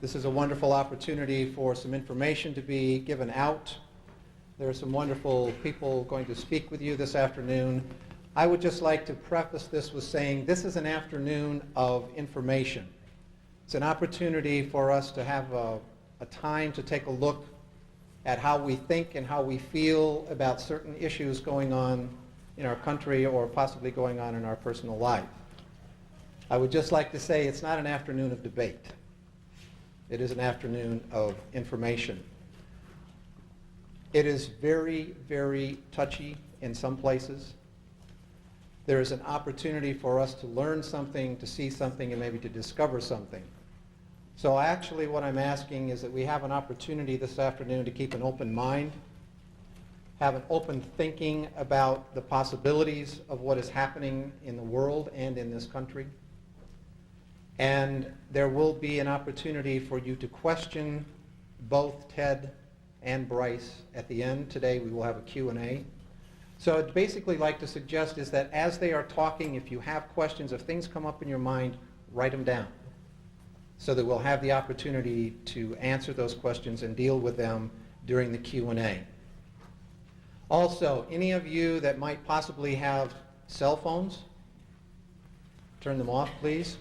This is a wonderful opportunity for some information to be given out. There are some wonderful people going to speak with you this afternoon. I would just like to preface this with saying this is an afternoon of information. It's an opportunity for us to have a time to take a look at how we think and how we feel about certain issues going on in our country or possibly going on in our personal life. I would just like to say it's not an afternoon of debate. It is an afternoon of information. It is very, very touchy in some places. There is an opportunity for us to learn something, to see something, and maybe to discover something. So actually what I'm asking is that we have an opportunity this afternoon to keep an open mind, have an open thinking about the possibilities of what is happening in the world and in this country. And there will be an opportunity for you to question both Ted and Brice at the end. Today we will have a Q&A. So I'd basically like to suggest is that as they are talking, if you have questions, if things come up in your mind, write them down so that we'll have the opportunity to answer those questions and deal with them during the Q&A. Also, any of you that might possibly have cell phones, turn them off, please.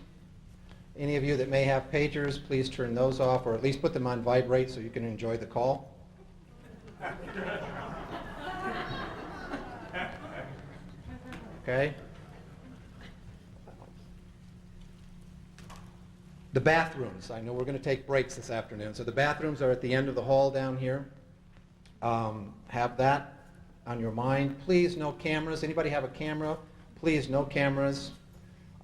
Any of you that may have pagers, please turn those off, or at least put them on vibrate so you can enjoy the call. Okay? The bathrooms. I know we're going to take breaks this afternoon. So the bathrooms are at the end of the hall down here. Have that on your mind. Please, no cameras. Anybody have a camera? Please, no cameras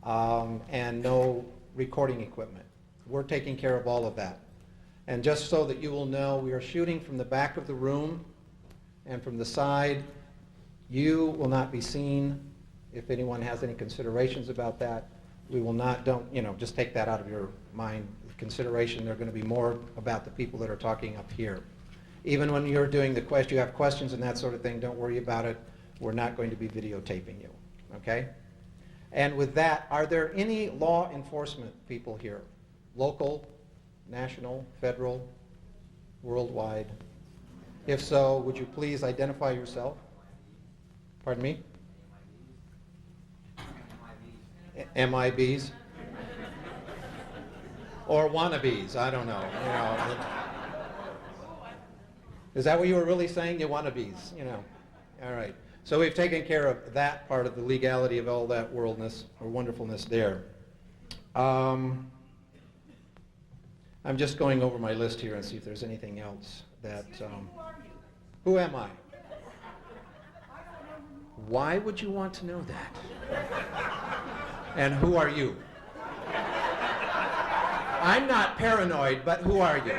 and no recording equipment. We're taking care of all of that. And just so that you will know, we are shooting from the back of the room and from the side. You will not be seen. If anyone has any considerations about that, we will not, just take that out of your mind. Consideration, they're going to be more about the people that are talking up here. Even when you're doing the question, you have questions and that sort of thing, don't worry about it. We're not going to be videotaping you, okay? And with that, are there any law enforcement people here? Local, national, federal, worldwide? If so, would you please identify yourself? Pardon me? MIBs? Or wannabes, I don't know. Is that what you were really saying? You wannabes, All right. So we've taken care of that part of the legality of all that worldness or wonderfulness there. I'm just going over my list here and see if there's anything else that... who am I? Why would you want to know that? And who are you? I'm not paranoid, but who are you?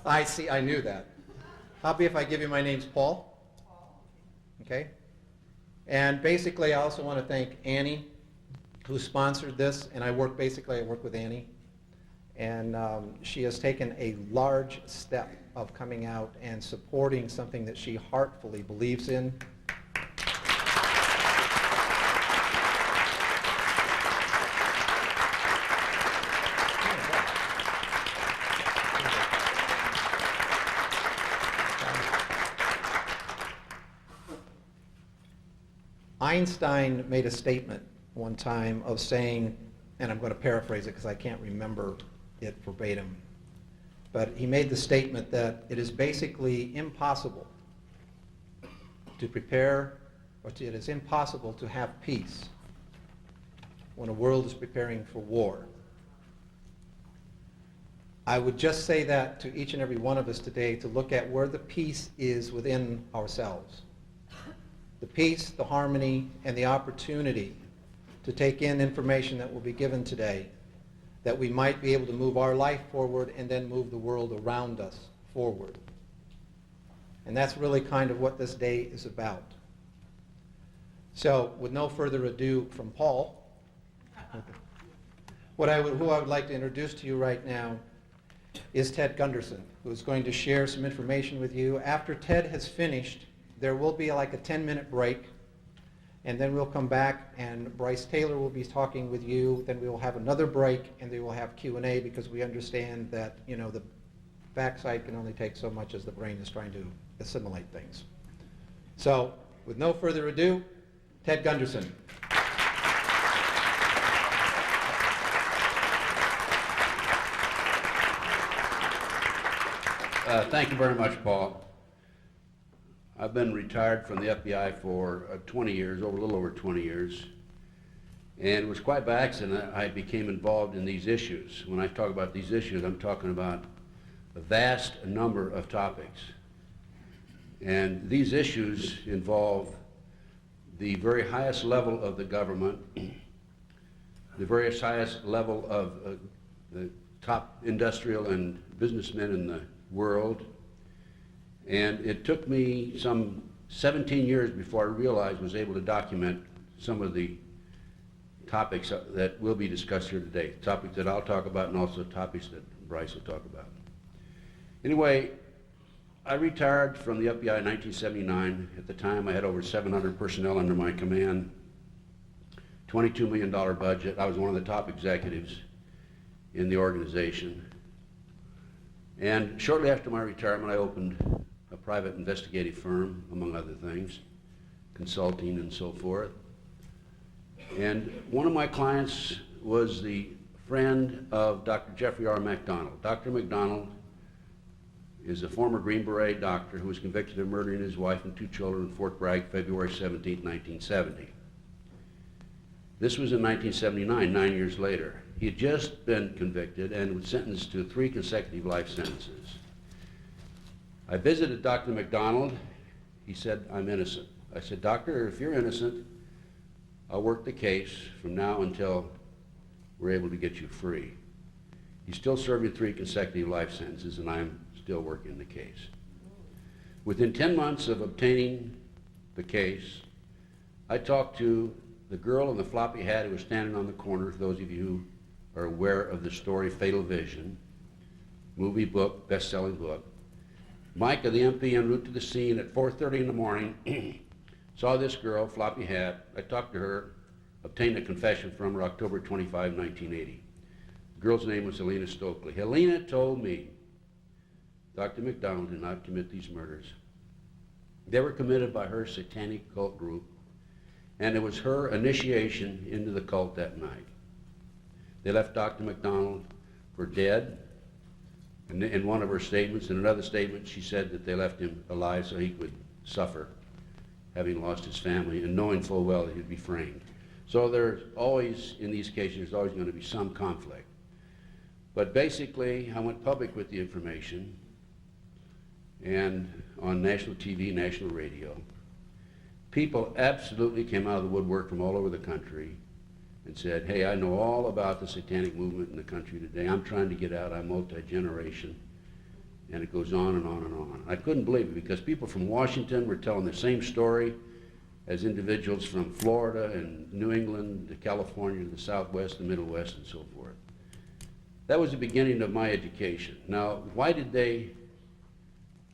I see, I knew that. How about if I give you my name's Paul? Okay. And basically I also want to thank Annie, who sponsored this, and I work with Annie. And she has taken a large step of coming out and supporting something that she heartfully believes in. Einstein made a statement one time of saying, and I'm going to paraphrase it because I can't remember it verbatim, but he made the statement that it is basically impossible to prepare, or it is impossible to have peace when a world is preparing for war. I would just say that to each and every one of us today to look at where the peace is within ourselves. The peace, the harmony, and the opportunity to take in information that will be given today, that we might be able to move our life forward and then move the world around us forward. And that's really kind of what this day is about. So, with no further ado from Paul, who I would like to introduce to you right now is Ted Gunderson, who is going to share some information with you. After Ted has finished, there will be like a 10-minute break, and then we'll come back and Brice Taylor will be talking with you. Then we will have another break, and they will have Q&A, because we understand that, you know, the backside can only take so much as the brain is trying to assimilate things. So, with no further ado, Ted Gunderson. Thank you very much, Paul. I've been retired from the FBI for 20 years, a little over 20 years. And it was quite by accident I became involved in these issues. When I talk about these issues, I'm talking about a vast number of topics. And these issues involve the very highest level of the government, the very highest level of the top industrial and businessmen in the world. And it took me some 17 years before I realized I was able to document some of the topics that will be discussed here today, topics that I'll talk about and also topics that Brice will talk about. Anyway, I retired from the FBI in 1979. At the time, I had over 700 personnel under my command, $22 million budget. I was one of the top executives in the organization. And shortly after my retirement, I opened a private investigative firm, among other things, consulting and so forth. And one of my clients was the friend of Dr. Jeffrey R. MacDonald. Dr. MacDonald is a former Green Beret doctor who was convicted of murdering his wife and 2 children in Fort Bragg, February 17, 1970. This was in 1979, 9 years later. He had just been convicted and was sentenced to 3 consecutive life sentences. I visited Dr. MacDonald. He said, "I'm innocent." I said, "Doctor, if you're innocent, I'll work the case from now until we're able to get you free." He's still serving 3 consecutive life sentences, and I'm still working the case. Within 10 months of obtaining the case, I talked to the girl in the floppy hat who was standing on the corner, for those of you who are aware of the story Fatal Vision, movie, book, best-selling book. Mike of the MP en route to the scene at 4:30 in the morning saw this girl, floppy hat. I talked to her, obtained a confession from her October 25, 1980. The girl's name was Helena Stokely. Helena told me Dr. MacDonald did not commit these murders. They were committed by her satanic cult group, and it was her initiation into the cult that night. They left Dr. MacDonald for dead. And in one of her statements, in another statement, she said that they left him alive so he could suffer, having lost his family and knowing full well that he'd be framed. So there's always, in these cases, there's always going to be some conflict. But basically, I went public with the information, and on national TV, national radio, people absolutely came out of the woodwork from all over the country and said, "Hey, I know all about the satanic movement in the country today. I'm trying to get out. I'm multi-generation." And it goes on and on and on. I couldn't believe it, because people from Washington were telling the same story as individuals from Florida and New England to California to the Southwest, the Middle West, and so forth. That was the beginning of my education. Now, why did they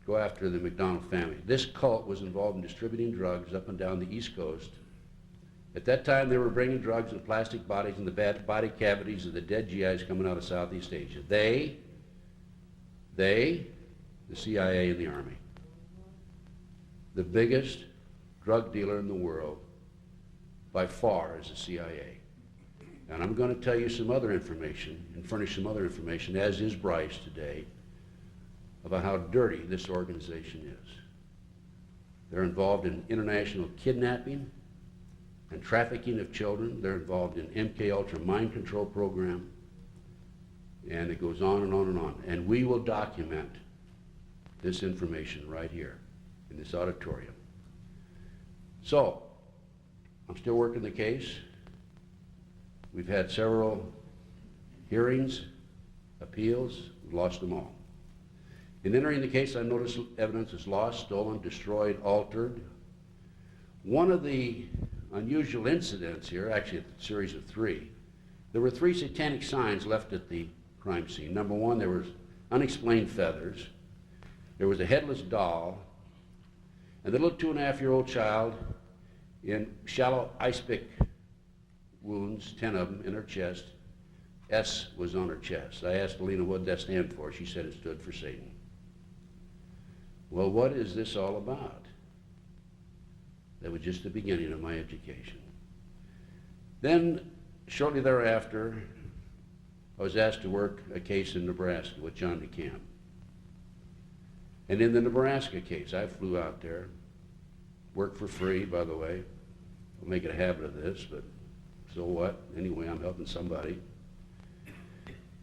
go after the MacDonald family? This cult was involved in distributing drugs up and down the East Coast. At that time, they were bringing drugs in plastic bodies in the body cavities of the dead GIs coming out of Southeast Asia. They, the CIA and the Army. The biggest drug dealer in the world, by far, is the CIA. And I'm going to tell you some other information and furnish some other information, as is Brice today, about how dirty this organization is. They're involved in international kidnapping and trafficking of children. They're involved in MKULTRA Mind Control program, and it goes on and on and on. And we will document this information right here in this auditorium. So, I'm still working the case. We've had several hearings, appeals, we've lost them all. In entering the case, I noticed evidence is lost, stolen, destroyed, altered. One of the unusual incidents here, actually a series of 3, there were 3 satanic signs left at the crime scene. Number 1, there was unexplained feathers. There was a headless doll, and the little 2.5-year-old child in shallow ice pick wounds, 10 of them in her chest. S was on her chest. I asked Alina what that stand for. She said it stood for Satan. Well, what is this all about? That was just the beginning of my education. Then, shortly thereafter, I was asked to work a case in Nebraska with John DeCamp. And in the Nebraska case, I flew out there, worked for free, by the way. I'll make it a habit of this, but so what? Anyway, I'm helping somebody.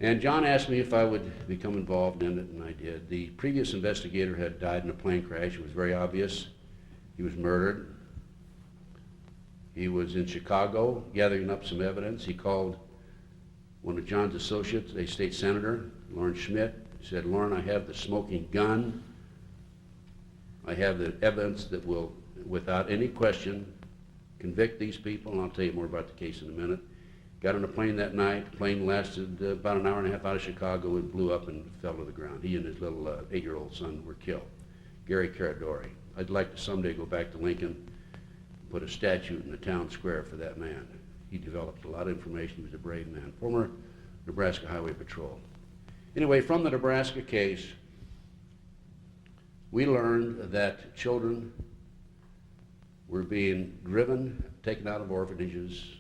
And John asked me if I would become involved in it, and I did. The previous investigator had died in a plane crash. It was very obvious. He was murdered. He was in Chicago gathering up some evidence. He called one of John's associates, a state senator, Lauren Schmidt. He said, "Lauren, I have the smoking gun. I have the evidence that will, without any question, convict these people," and I'll tell you more about the case in a minute. Got on a plane that night. The plane lasted about an hour and a half out of Chicago and blew up and fell to the ground. He and his little 8-year-old son were killed. Gary Caradori. I'd like to someday go back to Lincoln, put a statue in the town square for that man. He developed a lot of information. He was a brave man. Former Nebraska Highway Patrol. Anyway, from the Nebraska case, we learned that children were being driven, taken out of orphanages,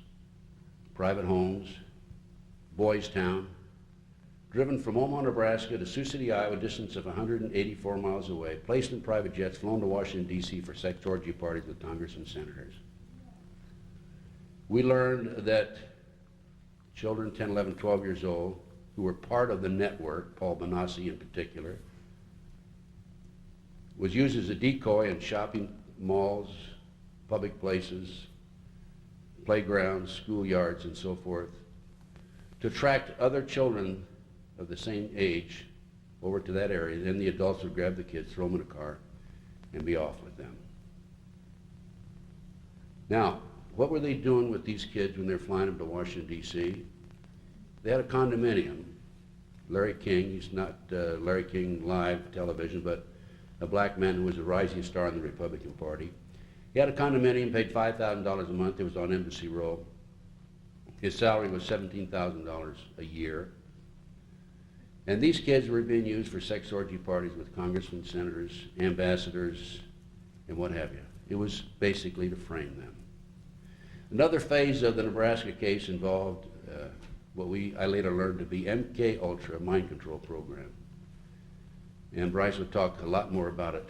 private homes, Boys Town, driven from Omaha, Nebraska to Sioux City, Iowa, a distance of 184 miles away, placed in private jets, flown to Washington, D.C. for sex orgy parties with Congress and senators. We learned that children 10, 11, 12 years old, who were part of the network, Paul Benassi in particular, was used as a decoy in shopping malls, public places, playgrounds, schoolyards, and so forth, to attract other children of the same age over to that area. Then the adults would grab the kids, throw them in a car, and be off with them. Now, what were they doing with these kids when they were flying them to Washington, D.C.? They had a condominium. Larry King, he's not Larry King live television, but a black man who was a rising star in the Republican Party. He had a condominium, paid $5,000 a month. It was on Embassy Row. His salary was $17,000 a year. And these kids were being used for sex orgy parties with congressmen, senators, ambassadors, and what have you. It was basically to frame them. Another phase of the Nebraska case involved what I later learned to be MKULTRA Mind Control program. And Brice would talk a lot more about it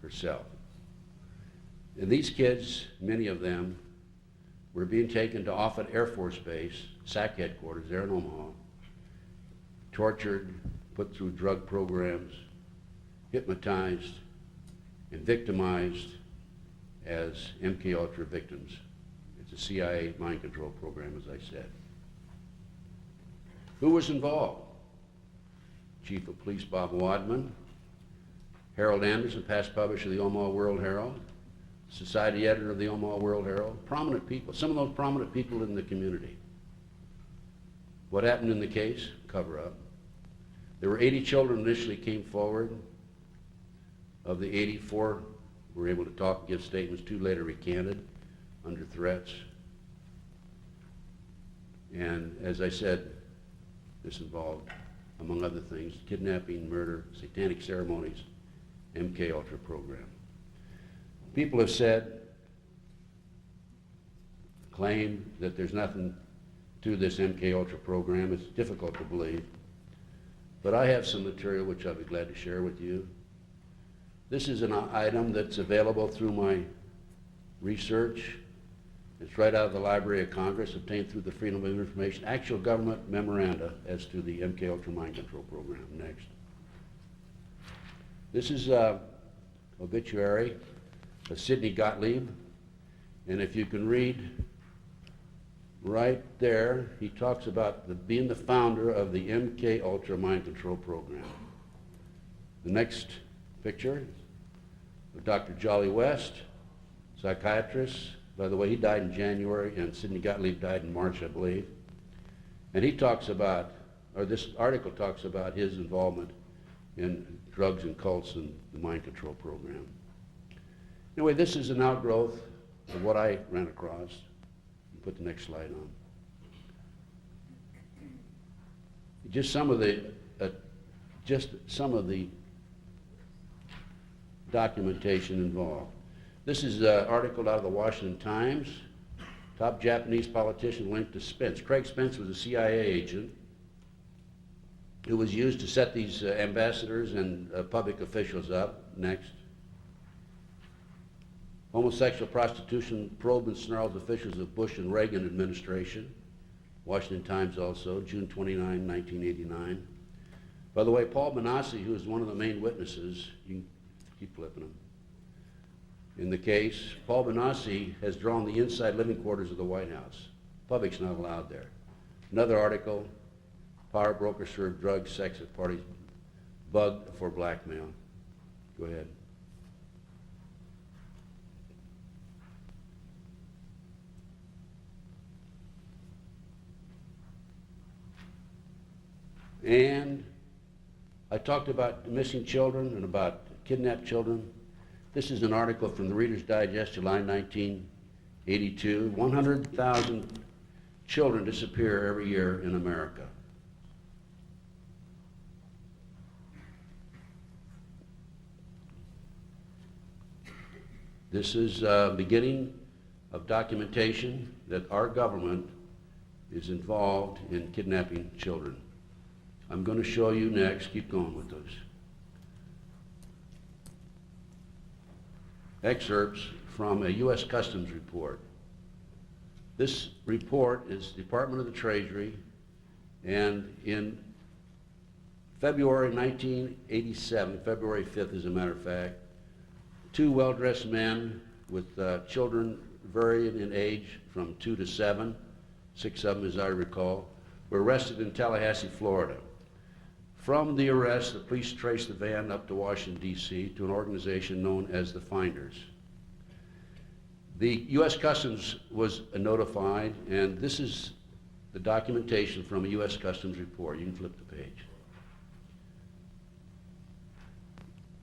herself. And these kids, many of them, were being taken to Offutt Air Force Base, SAC headquarters there in Omaha, tortured, put through drug programs, hypnotized, and victimized as MKUltra victims. It's a CIA mind control program, as I said. Who was involved? Chief of Police Bob Wadman, Harold Anderson, past publisher of the Omaha World Herald, society editor of the Omaha World Herald, prominent people, some of those prominent people in the community. What happened in the case? Cover up. There were 80 children initially came forward. Of the 84 were able to talk and give statements. 2 later recanted under threats. And as I said, this involved, among other things, kidnapping, murder, satanic ceremonies, MKUltra program. People have said, claimed that there's nothing to this MKUltra program. It's difficult to believe. But I have some material which I'll be glad to share with you. This is an item that's available through my research. It's right out of the Library of Congress, obtained through the Freedom of Information, actual government memoranda as to the MKUltra Mind Control program. Next. This is obituary of Sidney Gottlieb, and if you can read right there, he talks about being the founder of the MKUltra Mind Control program. The next picture of Dr. Jolly West, psychiatrist. By the way, he died in January, and Sidney Gottlieb died in March, I believe. And he talks about, or this article talks about his involvement in drugs and cults and the mind control program. Anyway, this is an outgrowth of what I ran across. Put the next slide on. Just some of the documentation involved. This is an article out of the Washington Times. Top Japanese politician linked to Spence. Craig Spence was a CIA agent who was used to set these ambassadors and public officials up. Next. Homosexual prostitution probe and snarls officials of Bush and Reagan administration. Washington Times also, June 29, 1989. By the way, Paul Benassi, who is one of the main witnesses, you can keep flipping them, in the case, Paul Benassi has drawn the inside living quarters of the White House. Public's not allowed there. Another article, power brokers serve drugs, sex at parties, bugged for blackmail. Go ahead. And I talked about missing children and about kidnapped children. This is an article from the Reader's Digest, July 1982. 100,000 children disappear every year in America. This is the beginning of documentation that our government is involved in kidnapping children. I'm going to show you next, keep going with those, excerpts from a U.S. Customs report. This report is Department of the Treasury, and in February 1987, February 5th as a matter of fact, two well-dressed men with children varying in age from 2 to 7, 6 of them as I recall, were arrested in Tallahassee, Florida. From the arrest, the police traced the van up to Washington, D.C. to an organization known as the Finders. The U.S. Customs was notified, and this is the documentation from a U.S. Customs report. You can flip the page.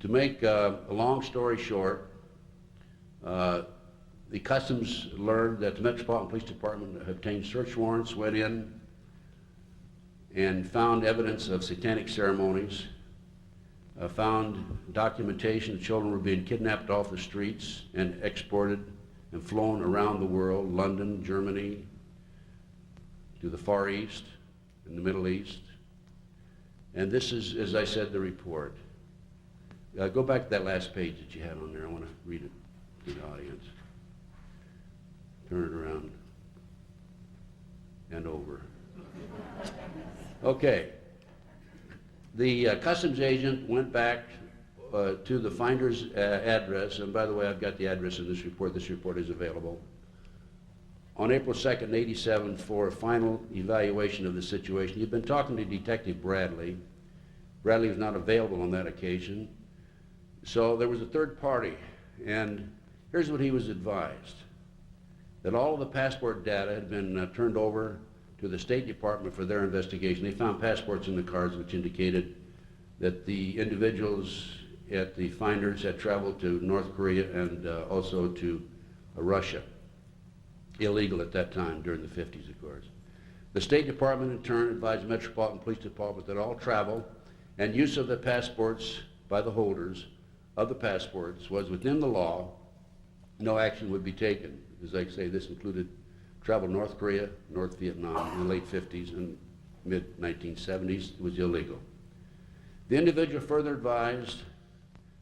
To make a long story short, the Customs learned that the Metropolitan Police Department obtained search warrants, went in, and found evidence of satanic ceremonies, found documentation that children were being kidnapped off the streets and exported and flown around the world, London, Germany, to the Far East, and the Middle East. And this is, as I said, the report. Go back to that last page that you had on there. I want to read it to the audience. Turn it around and over. Okay. The customs agent went back to the Finder's address, and by the way, I've got the address in this report. This report is available. On April 2nd, 87, for a final evaluation of the situation. You've been talking to Detective Bradley. Bradley was not available on that occasion. So there was a third party, and here's what he was advised. That all of the passport data had been turned over to the State Department for their investigation. They found passports in the cars which indicated that the individuals at the Finders had traveled to North Korea and also to Russia. Illegal at that time, during the 50s, of course. The State Department, in turn, advised the Metropolitan Police Department that all travel and use of the passports by the holders of the passports was within the law. No action would be taken. As I say, this included travel to North Korea, North Vietnam in the late 50s and mid-1970s. It was illegal. The individual further advised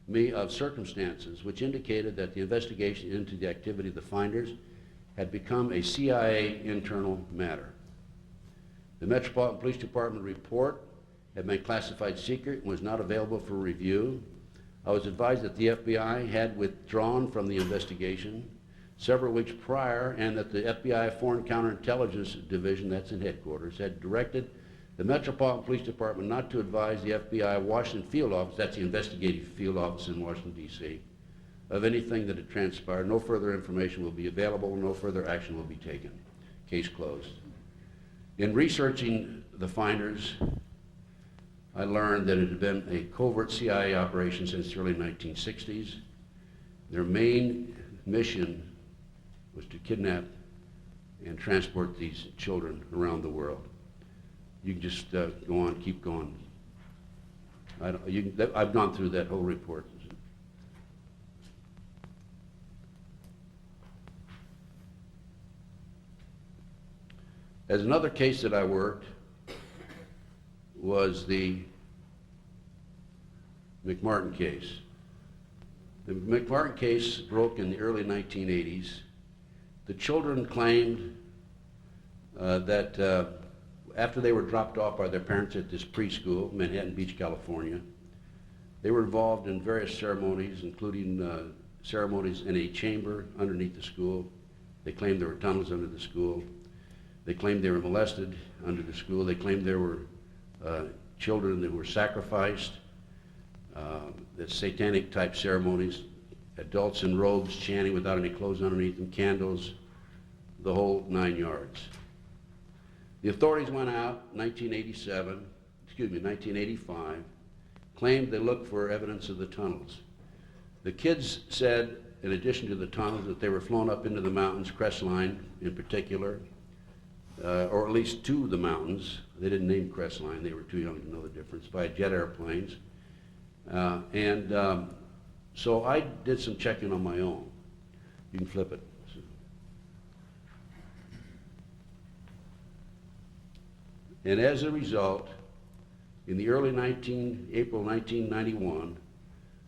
me of circumstances which indicated that the investigation into the activity of the Finders had become a CIA internal matter. The Metropolitan Police Department report had been classified secret and was not available for review. I was advised that the FBI had withdrawn from the investigation several weeks prior, and that the FBI Foreign Counterintelligence Division, that's in headquarters, had directed the Metropolitan Police Department not to advise the FBI Washington Field Office, that's the investigative field office in Washington, D.C., of anything that had transpired. No further information will be available, no further action will be taken. Case closed. In researching the Finders, I learned that it had been a covert CIA operation since the early 1960s. Their main mission was to kidnap and transport these children around the world. You can just go on, keep going. I've gone through that whole report. As another case that I worked was the McMartin case. The McMartin case broke in the early 1980s. The children claimed that after they were dropped off by their parents at this preschool, Manhattan Beach, California, they were involved in various ceremonies, including ceremonies in a chamber underneath the school. They claimed there were tunnels under the school. They claimed they were molested under the school. They claimed there were children that were sacrificed, the satanic type ceremonies, adults in robes chanting without any clothes underneath them, candles, the whole 9 yards. The authorities went out in 1985, claimed they looked for evidence of the tunnels. The kids said, in addition to the tunnels, that they were flown up into the mountains, Crestline in particular, or at least to the mountains. They didn't name Crestline, they were too young to know the difference, by jet airplanes. So I did some checking on my own. You can flip it. And as a result, in the early April 1991,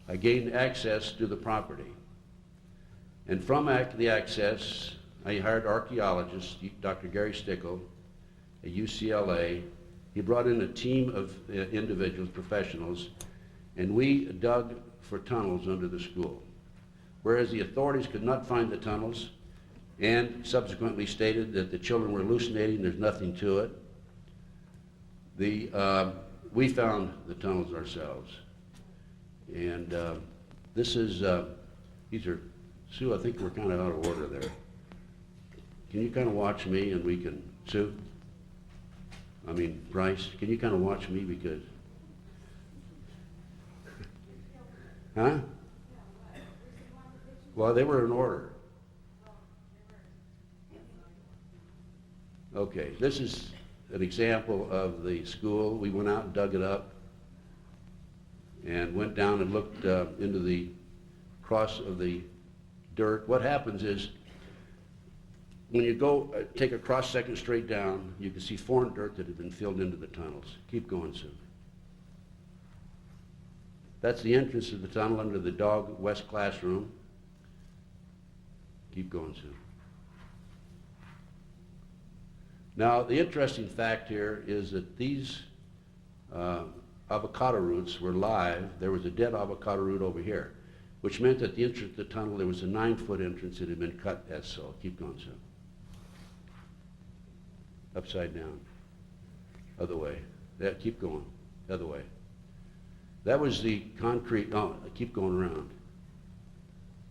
I gained access to the property. And from the access, I hired archaeologist, Dr. Gary Stickle, at UCLA. He brought in a team of individuals, professionals, and we dug for tunnels under the school. Whereas the authorities could not find the tunnels and subsequently stated that the children were hallucinating, there's nothing to it, we found the tunnels ourselves. And these are, Sue, I think we're kind of out of order there. Can you kind of watch me and we can, Sue? I mean, Brice, can you kind of watch me because, huh? Well, they were in order. Okay, this is an example of the school. We went out and dug it up and went down and looked into the cross of the dirt. What happens is when you go take a cross section straight down, you can see foreign dirt that had been filled into the tunnels. Keep going, Sue. That's the entrance to the tunnel under the Dog West classroom. Keep going, Sue. Now, the interesting fact here is that these avocado roots were live. There was a dead avocado root over here, which meant that the entrance to the tunnel, there was a 9-foot entrance that had been cut as so. Keep going, Sue. Upside down. Other way. Yeah, keep going. Other way. That was the concrete, oh, keep going around.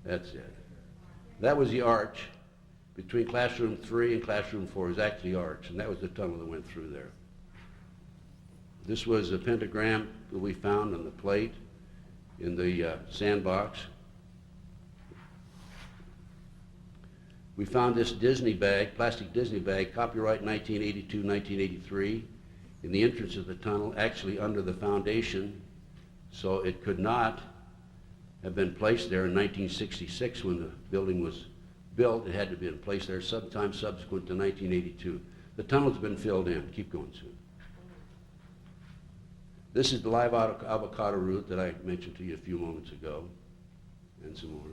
That's it. That was the arch between classroom 3 and classroom 4. It was actually arch, and that was the tunnel that went through there. This was a pentagram that we found on the plate in the sandbox. We found this Disney bag, plastic Disney bag, copyright 1982, 1983, in the entrance of the tunnel, actually under the foundation, so it could not have been placed there in 1966 when the building was built. It had to be in place there sometime subsequent to 1982. The tunnel's been filled in. Keep going, Sue. This is the live avocado root that I mentioned to you a few moments ago, and some more.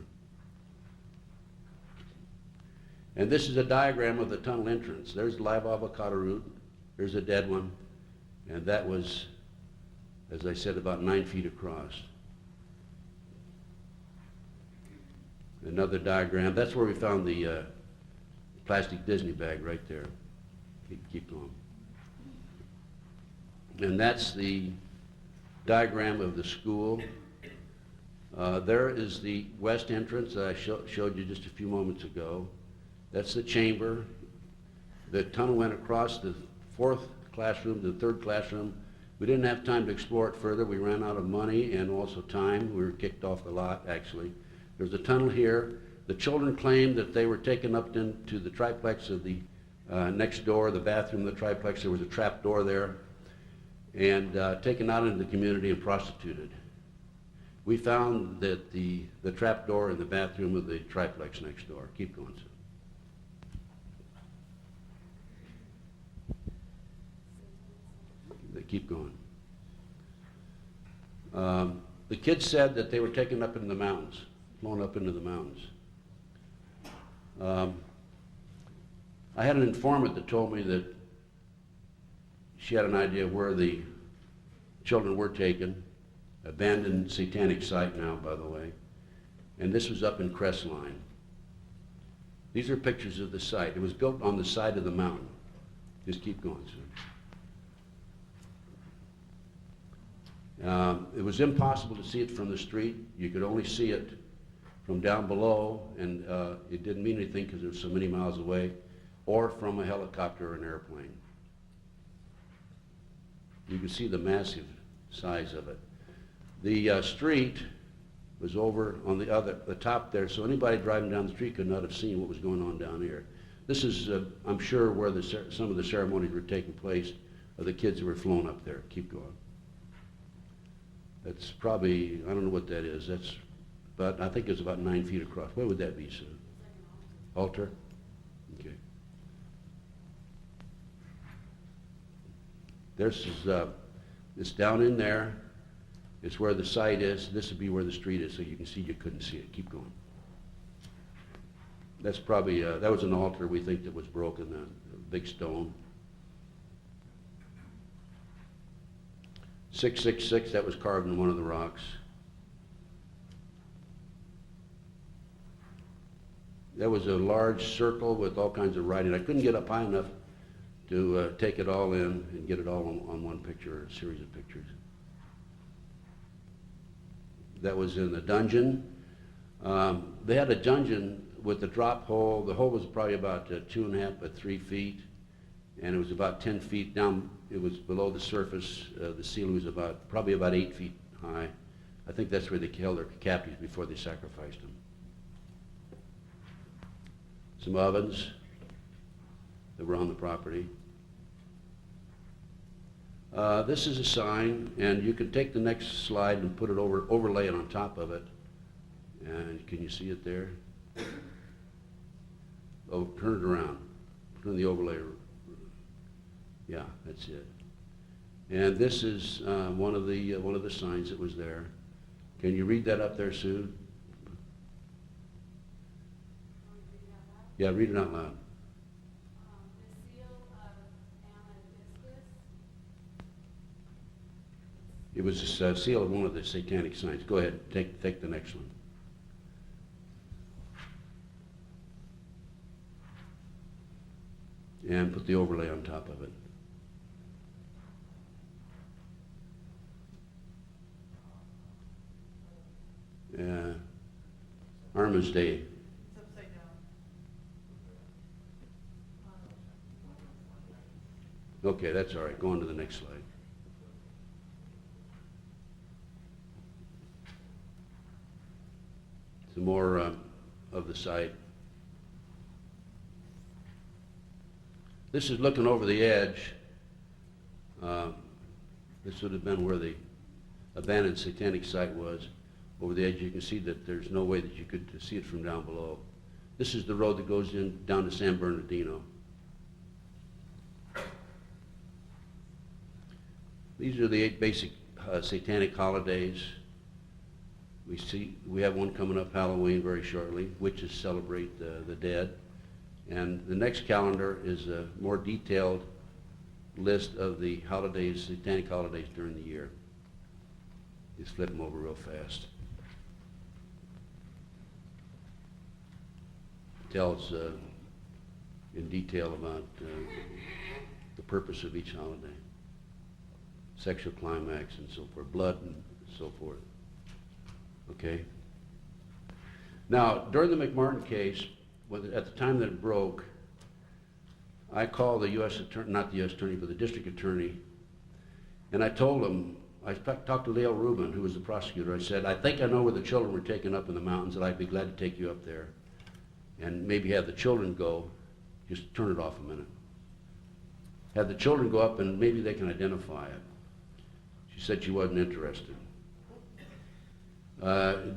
And this is a diagram of the tunnel entrance. There's the live avocado root. There's a dead one. And that was, as I said, about 9 feet across. Another diagram. That's where we found the plastic Disney bag right there. Keep going. And that's the diagram of the school. There is the west entrance that I showed you just a few moments ago. That's the chamber. The tunnel went across the 4th classroom to the 3rd classroom. We didn't have time to explore it further. We ran out of money and also time. We were kicked off the lot, actually. There's a tunnel here. The children claimed that they were taken up into the triplex of the next door, the bathroom of the triplex. There was a trap door there, and taken out into the community and prostituted. We found that the trap door in the bathroom of the triplex next door. Keep going, sir. They keep going. The kids said that they were taken up into the mountains, flown up into the mountains. I had an informant that told me that she had an idea of where the children were taken. Abandoned Satanic site now, by the way. And this was up in Crestline. These are pictures of the site. It was built on the side of the mountain. Just keep going, sir. It was impossible to see it from the street. You could only see it from down below, and it didn't mean anything because it was so many miles away, or from a helicopter or an airplane. You can see the massive size of it. The street was over on the top there, so anybody driving down the street could not have seen what was going on down here. This is, I'm sure, where some of the ceremonies were taking place of the kids that were flown up there. Keep going. That's probably, I don't know what that is. But I think it's about 9 feet across. What would that be, sir? Altar? Okay. It's down in there. It's where the site is. This would be where the street is, so you can see you couldn't see it. Keep going. That's probably, that was an altar we think that was broken, a big stone. 666, that was carved in one of the rocks. That was a large circle with all kinds of writing. I couldn't get up high enough to take it all in and get it all on one picture or a series of pictures. That was in the dungeon. They had a dungeon with a drop hole. The hole was probably about 2.5 by 3 feet, and it was about 10 feet down. It was below the surface. The ceiling was probably about 8 feet high. I think that's where they held their captives before they sacrificed them. Some ovens that were on the property. This is a sign, and you can take the next slide and put it overlay it on top of it. And can you see it there? Oh, turn it around. Turn the overlay. Yeah, that's it. And this is one of the signs that was there. Can you read that up there, Sue? Yeah, read it out loud. The seal of Amethyst. It was a seal of one of the satanic signs. Go ahead, take the next one. And put the overlay on top of it. Armistice Day. It's upside down. Okay, that's all right. Go on to the next slide. Some more of the site. This is looking over the edge. This would have been where the abandoned satanic site was. Over the edge, you can see that there's no way that you could see it from down below. This is the road that goes down to San Bernardino. These are the 8 basic satanic holidays. We have one coming up, Halloween, very shortly. Witches celebrate the dead. And the next calendar is a more detailed list of the holidays, satanic holidays during the year. Just flip them over real fast. Tells in detail about the purpose of each holiday. Sexual climax and so forth, blood and so forth. Okay? Now, during the McMartin case, at the time that it broke, I called the U.S. attorney, not the U.S. attorney, but the district attorney, and I told him, I talked to Dale Rubin, who was the prosecutor. I said, I think I know where the children were taken up in the mountains, and I'd be glad to take you up there. and maybe have the children go, just turn it off a minute. Have the children go up and maybe they can identify it. She said she wasn't interested.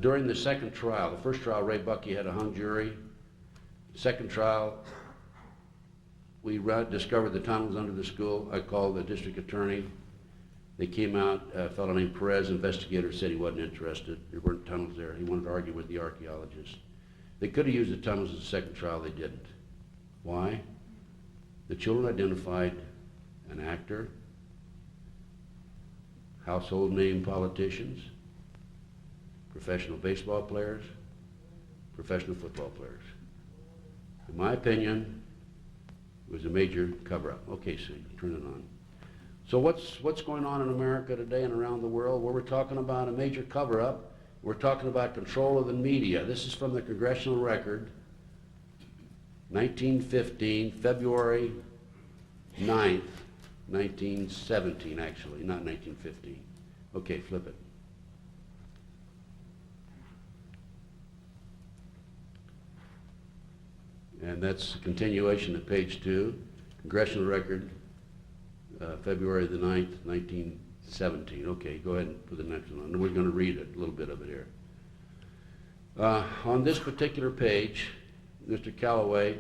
During the second trial, the first trial, Ray Buckey had a hung jury. Second trial, we discovered the tunnels under the school. I called the district attorney. They came out, a fellow named Perez, investigator, said he wasn't interested. There weren't tunnels there. He wanted to argue with the archaeologists. They could have used the tunnels in the second trial, they didn't. Why? The children identified an actor, household name politicians, professional baseball players, professional football players. In my opinion, it was a major cover-up. Okay, Sue, turn it on. So what's going on in America today and around the world? Well, we're talking about a major cover-up. We're talking about control of the media. This is from the Congressional Record, 1915, February 9th, 1917, actually, not 1915. Okay, flip it. And that's a continuation of page 2, Congressional Record, February the 9th, 1917. Okay, go ahead and put the next one on. We're going to read a little bit of it here. On this particular page, Mr. Callaway,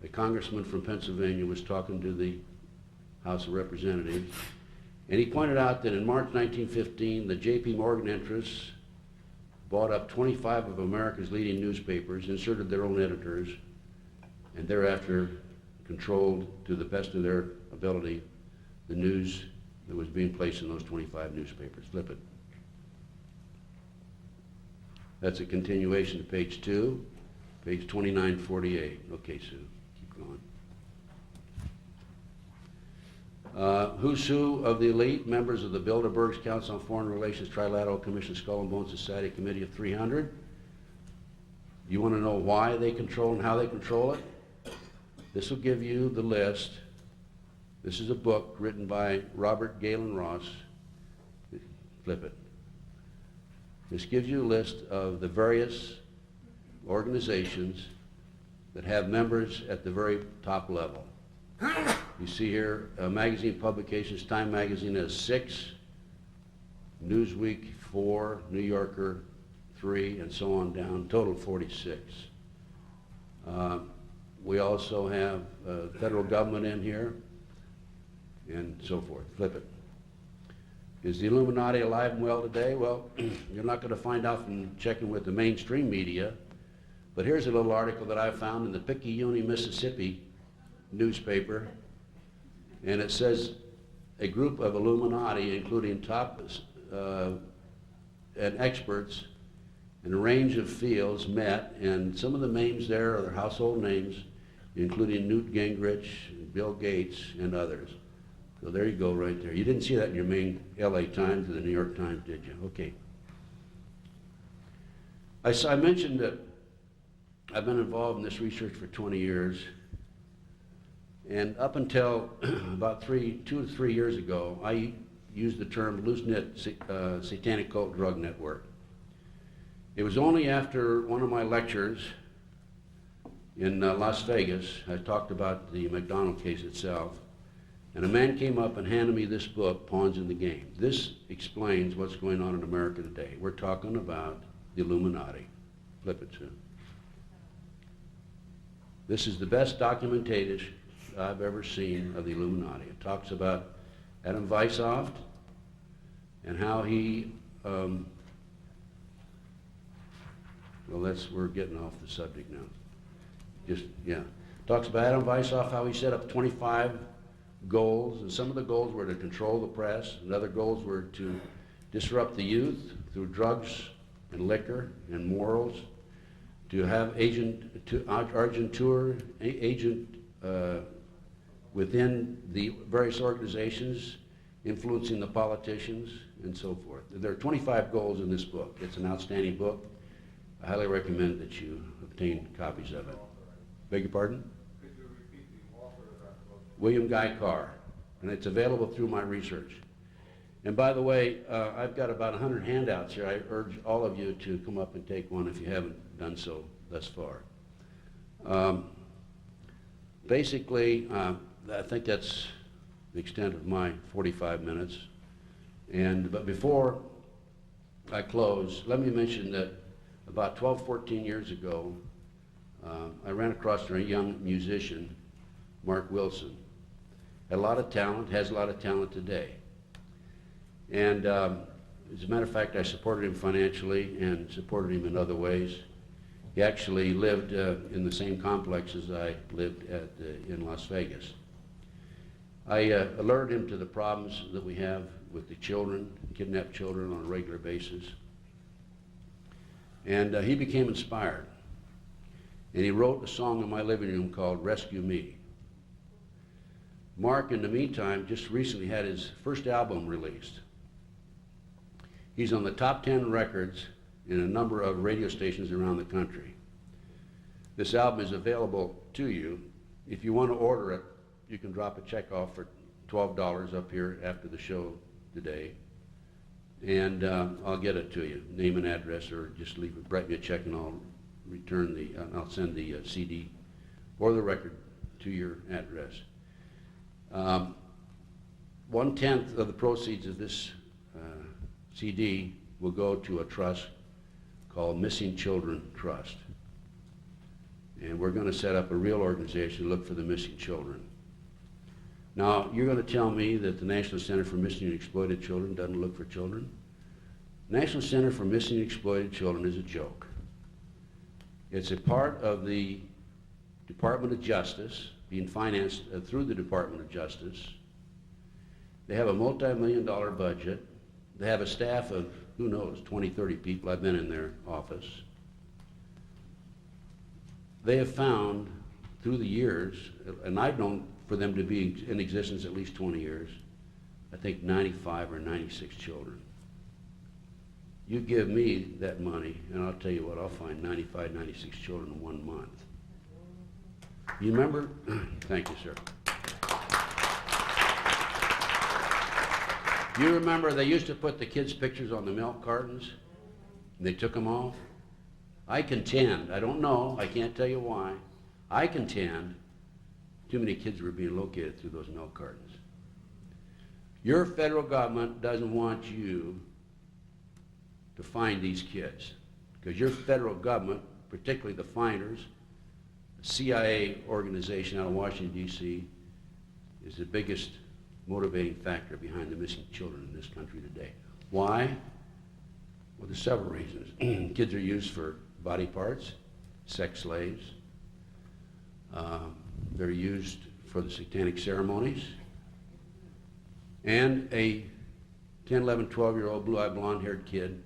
a congressman from Pennsylvania, was talking to the House of Representatives, and he pointed out that in March 1915, the J.P. Morgan interests bought up 25 of America's leading newspapers, inserted their own editors, and thereafter controlled, to the best of their ability, the news that was being placed in those 25 newspapers. Flip it. That's a continuation of page 2, page 2948. Okay, Sue, keep going. Who's who of the elite members of the Bilderberg's Council on Foreign Relations Trilateral Commission Skull and Bone Society Committee of 300. You want to know why they control and how they control it? This will give you the list. This is a book written by Robert Galen Ross. Flip it. This gives you a list of the various organizations that have members at the very top level. You see here, magazine publications, Time Magazine has 6, Newsweek 4, New Yorker 3, and so on down, total 46. We also have federal government in here, and so forth. Flip it. Is the Illuminati alive and well today? Well, you're not going to find out from checking with the mainstream media, but here's a little article that I found in the Picayune, Mississippi newspaper, and it says a group of Illuminati, including top and experts in a range of fields, met, and some of the names there are their household names, including Newt Gingrich, Bill Gates, and others. So there you go right there. You didn't see that in your main LA Times or the New York Times, did you? Okay. I mentioned that I've been involved in this research for 20 years, and up until about 2 to 3 years ago, I used the term loose-knit satanic cult drug network. It was only after one of my lectures in Las Vegas, I talked about the McDonald case itself, and a man came up and handed me this book, Pawns in the Game. This explains what's going on in America today. We're talking about the Illuminati. Flip it, Sue. This is the best documentation I've ever seen of the Illuminati. It talks about Adam Weishaupt and how he, we're getting off the subject now. Talks about Adam Weishaupt, how he set up 25 goals, and some of the goals were to control the press, and other goals were to disrupt the youth through drugs and liquor and morals, to have agent within the various organizations, influencing the politicians, and so forth. There are 25 goals in this book. It's an outstanding book. I highly recommend that you obtain copies of it. Beg your pardon? Could you repeat the author of that book? William Guy Carr, and it's available through my research. And by the way, I've got about 100 handouts here. I urge all of you to come up and take one if you haven't done so thus far. Basically, I think that's the extent of my 45 minutes. But before I close, let me mention that about 12, 14 years ago, I ran across a young musician, Mark Wilson. Had a lot of talent, has a lot of talent today. And as a matter of fact, I supported him financially and supported him in other ways. He actually lived in the same complex as I lived in Las Vegas. I alerted him to the problems that we have with the children, kidnapped children on a regular basis. And he became inspired. And he wrote a song in my living room called Rescue Me. Mark, in the meantime, just recently had his first album released. He's on the top 10 records in a number of radio stations around the country. This album is available to you. If you want to order it, you can drop a check off for $12 up here after the show today. And I'll get it to you, name and address, or just write me a check and I'll I'll send the CD or the record to your address. 1/10 of the proceeds of this CD will go to a trust called Missing Children Trust. And we're going to set up a real organization to look for the missing children. Now, you're going to tell me that the National Center for Missing and Exploited Children doesn't look for children? National Center for Missing and Exploited Children is a joke. It's a part of the Department of Justice, being financed through the Department of Justice. They have a multi-million-dollar budget. They have a staff of, who knows, 20, 30 people. I've been in their office. They have found through the years, and I've known for them to be in existence at least 20 years, I think 95 or 96 children. You give me that money, and I'll tell you what, I'll find 95, 96 children in 1 month. You remember? Thank you, sir. You remember they used to put the kids' pictures on the milk cartons, and they took them off? I contend, I don't know, I can't tell you why, I contend too many kids were being located through those milk cartons. Your federal government doesn't want you to find these kids, because your federal government, particularly the finders, the CIA organization out of Washington, D.C., is the biggest motivating factor behind the missing children in this country today. Why? Well, there's several reasons. Kids are used for body parts, sex slaves. They're used for the satanic ceremonies. And a 10, 11, 12-year-old blue-eyed, blonde-haired kid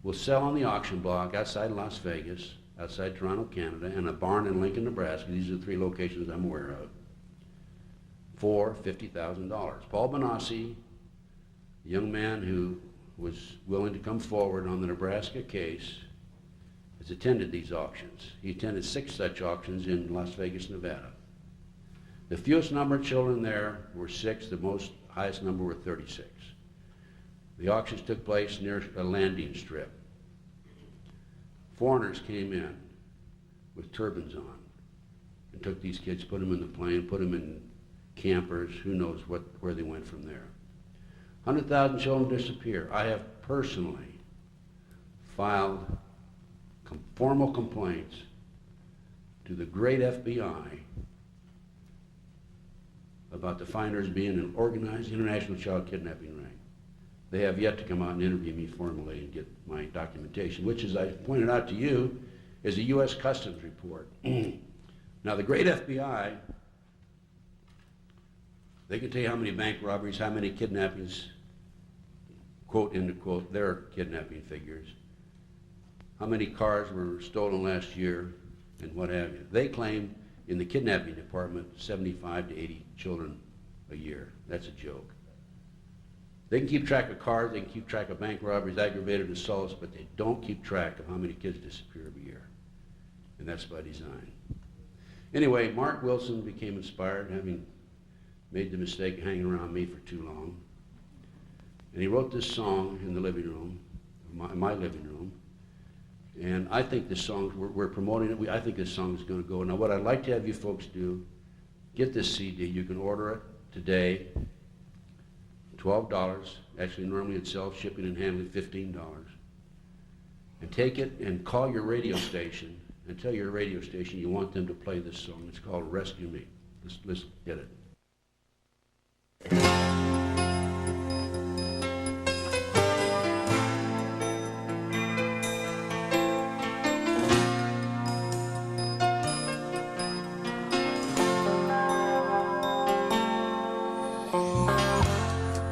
will sell on the auction block outside Las Vegas, outside Toronto, Canada, and a barn in Lincoln, Nebraska. These are the 3 locations I'm aware of, for $50,000. Paul Benassi, a young man who was willing to come forward on the Nebraska case, has attended these auctions. He attended 6 such auctions in Las Vegas, Nevada. The fewest number of children there were 6, the highest number were 36. The auctions took place near a landing strip. Foreigners came in with turbans on and took these kids, put them in the plane, put them in campers, who knows where they went from there. 100,000 children disappear. I have personally filed formal complaints to the great FBI about the finders being an organized international child kidnapping ring. They have yet to come out and interview me formally and get my documentation, which, as I pointed out to you, is a U.S. Customs report. Now, the great FBI, they can tell you how many bank robberies, how many kidnappings, quote, end of quote, their kidnapping figures, how many cars were stolen last year, and what have you. They claim in the kidnapping department 75 to 80 children a year. That's a joke. They can keep track of cars, they can keep track of bank robberies, aggravated assaults, but they don't keep track of how many kids disappear every year. And that's by design. Anyway, Mark Wilson became inspired, having made the mistake of hanging around me for too long. And he wrote this song in the living room, my living room. And I think this song, we're promoting it. I think this song is going to go. Now, what I'd like to have you folks do, get this CD. You can order it today, $12. Actually, normally it sells shipping and handling $15. And take it and call your radio station and tell your radio station you want them to play this song. It's called Rescue Me. Let's get it.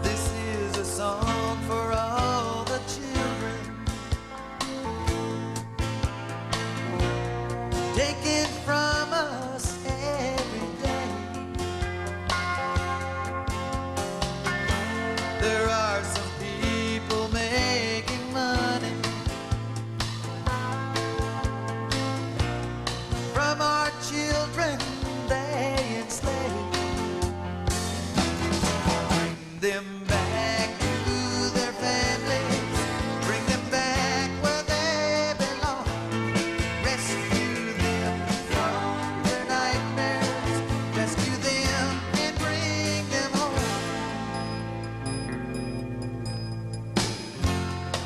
This is a song for all the children taken from us every day. There are some people making money from our children they enslave. Bring them back to their families, bring them back where they belong. Rescue them from their nightmares, rescue them and bring them home.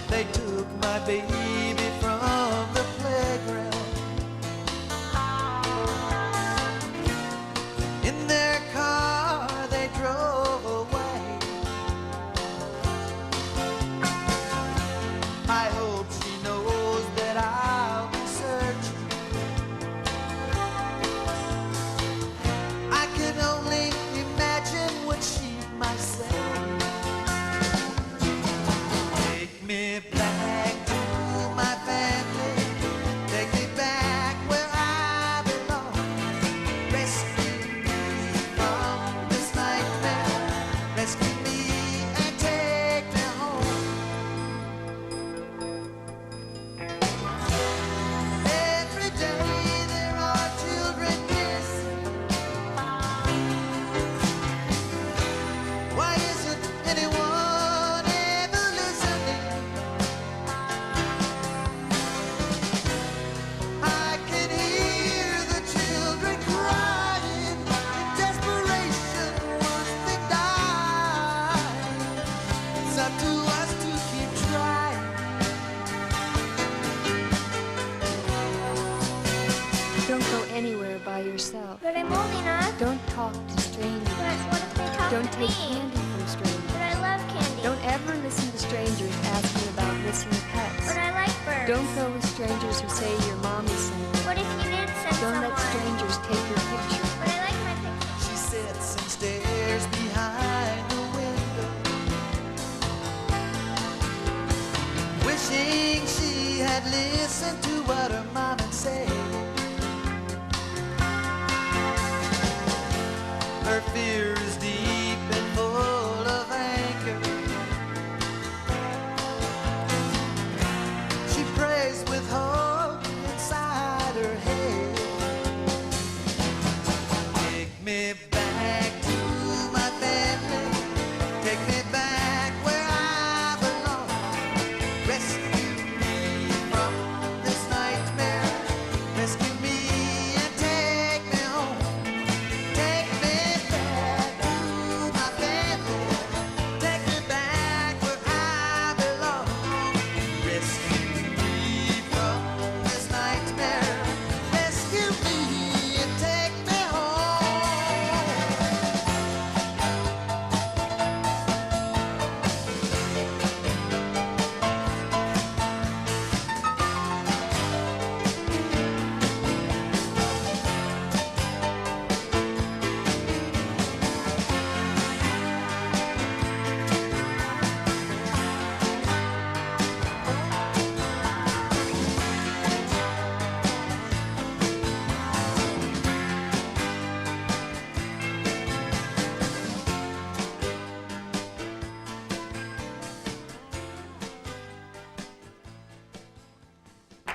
They took my baby from the playground. In their car they drove away. I hope she knows that I'll be searching. I can only imagine what she might say. Take me back to my family. Take me back where I belong. Rescue me from this nightmare. Rescue me and take me home. Every day there are children missing. Why isn't anyone ever listening? I can hear the children crying in desperation once they die. It's up to us to keep trying. Don't go anywhere by yourself. But I'm old enough. Don't talk to strangers. But what if they talk Don't to take me? candy from strangers. But I love candy. Don't ever listen to strangers asking about missing pets. But I like birds. Don't go with strangers who say your mom is somewhere. What if you did send Don't someone? let strangers take your picture. But I like my picture. She sits and stares behind the window, wishing she had listened to what her mama said. Her fear is deep and full of anger. She prays with hope inside her head. Take me back to my family. Take me back where I belong. Rescue me from this nightmare. Rescue me and take me home. Take me back to my family. Take me back where I belong. Rescue me from this nightmare. Rescue me and take me home.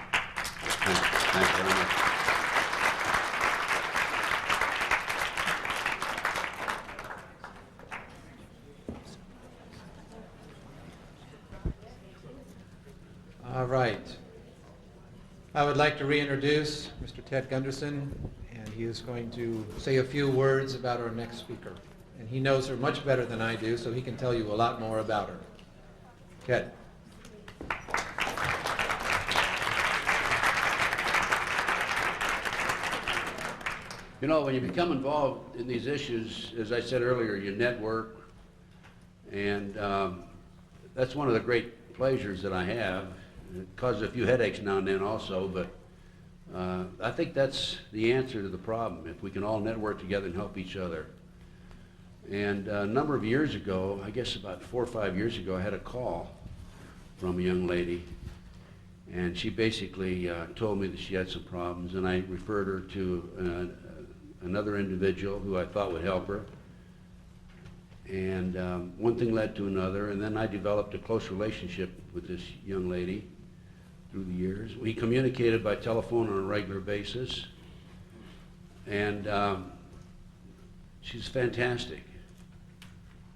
Thanks very much. All right. I would like to reintroduce Mr. Ted Gunderson, and he is going to say a few words about our next speaker. And he knows her much better than I do, so he can tell you a lot more about her. Ted. You know, when you become involved in these issues, as I said earlier, you network, and that's one of the great pleasures that I have. It causes a few headaches now and then also, but I think that's the answer to the problem, if we can all network together and help each other. And a number of years ago, I guess about 4 or 5 years ago, I had a call from a young lady, and she basically told me that she had some problems, and I referred her to another individual who I thought would help her. And one thing led to another, and then I developed a close relationship with this young lady through the years. We communicated by telephone on a regular basis, and she's fantastic.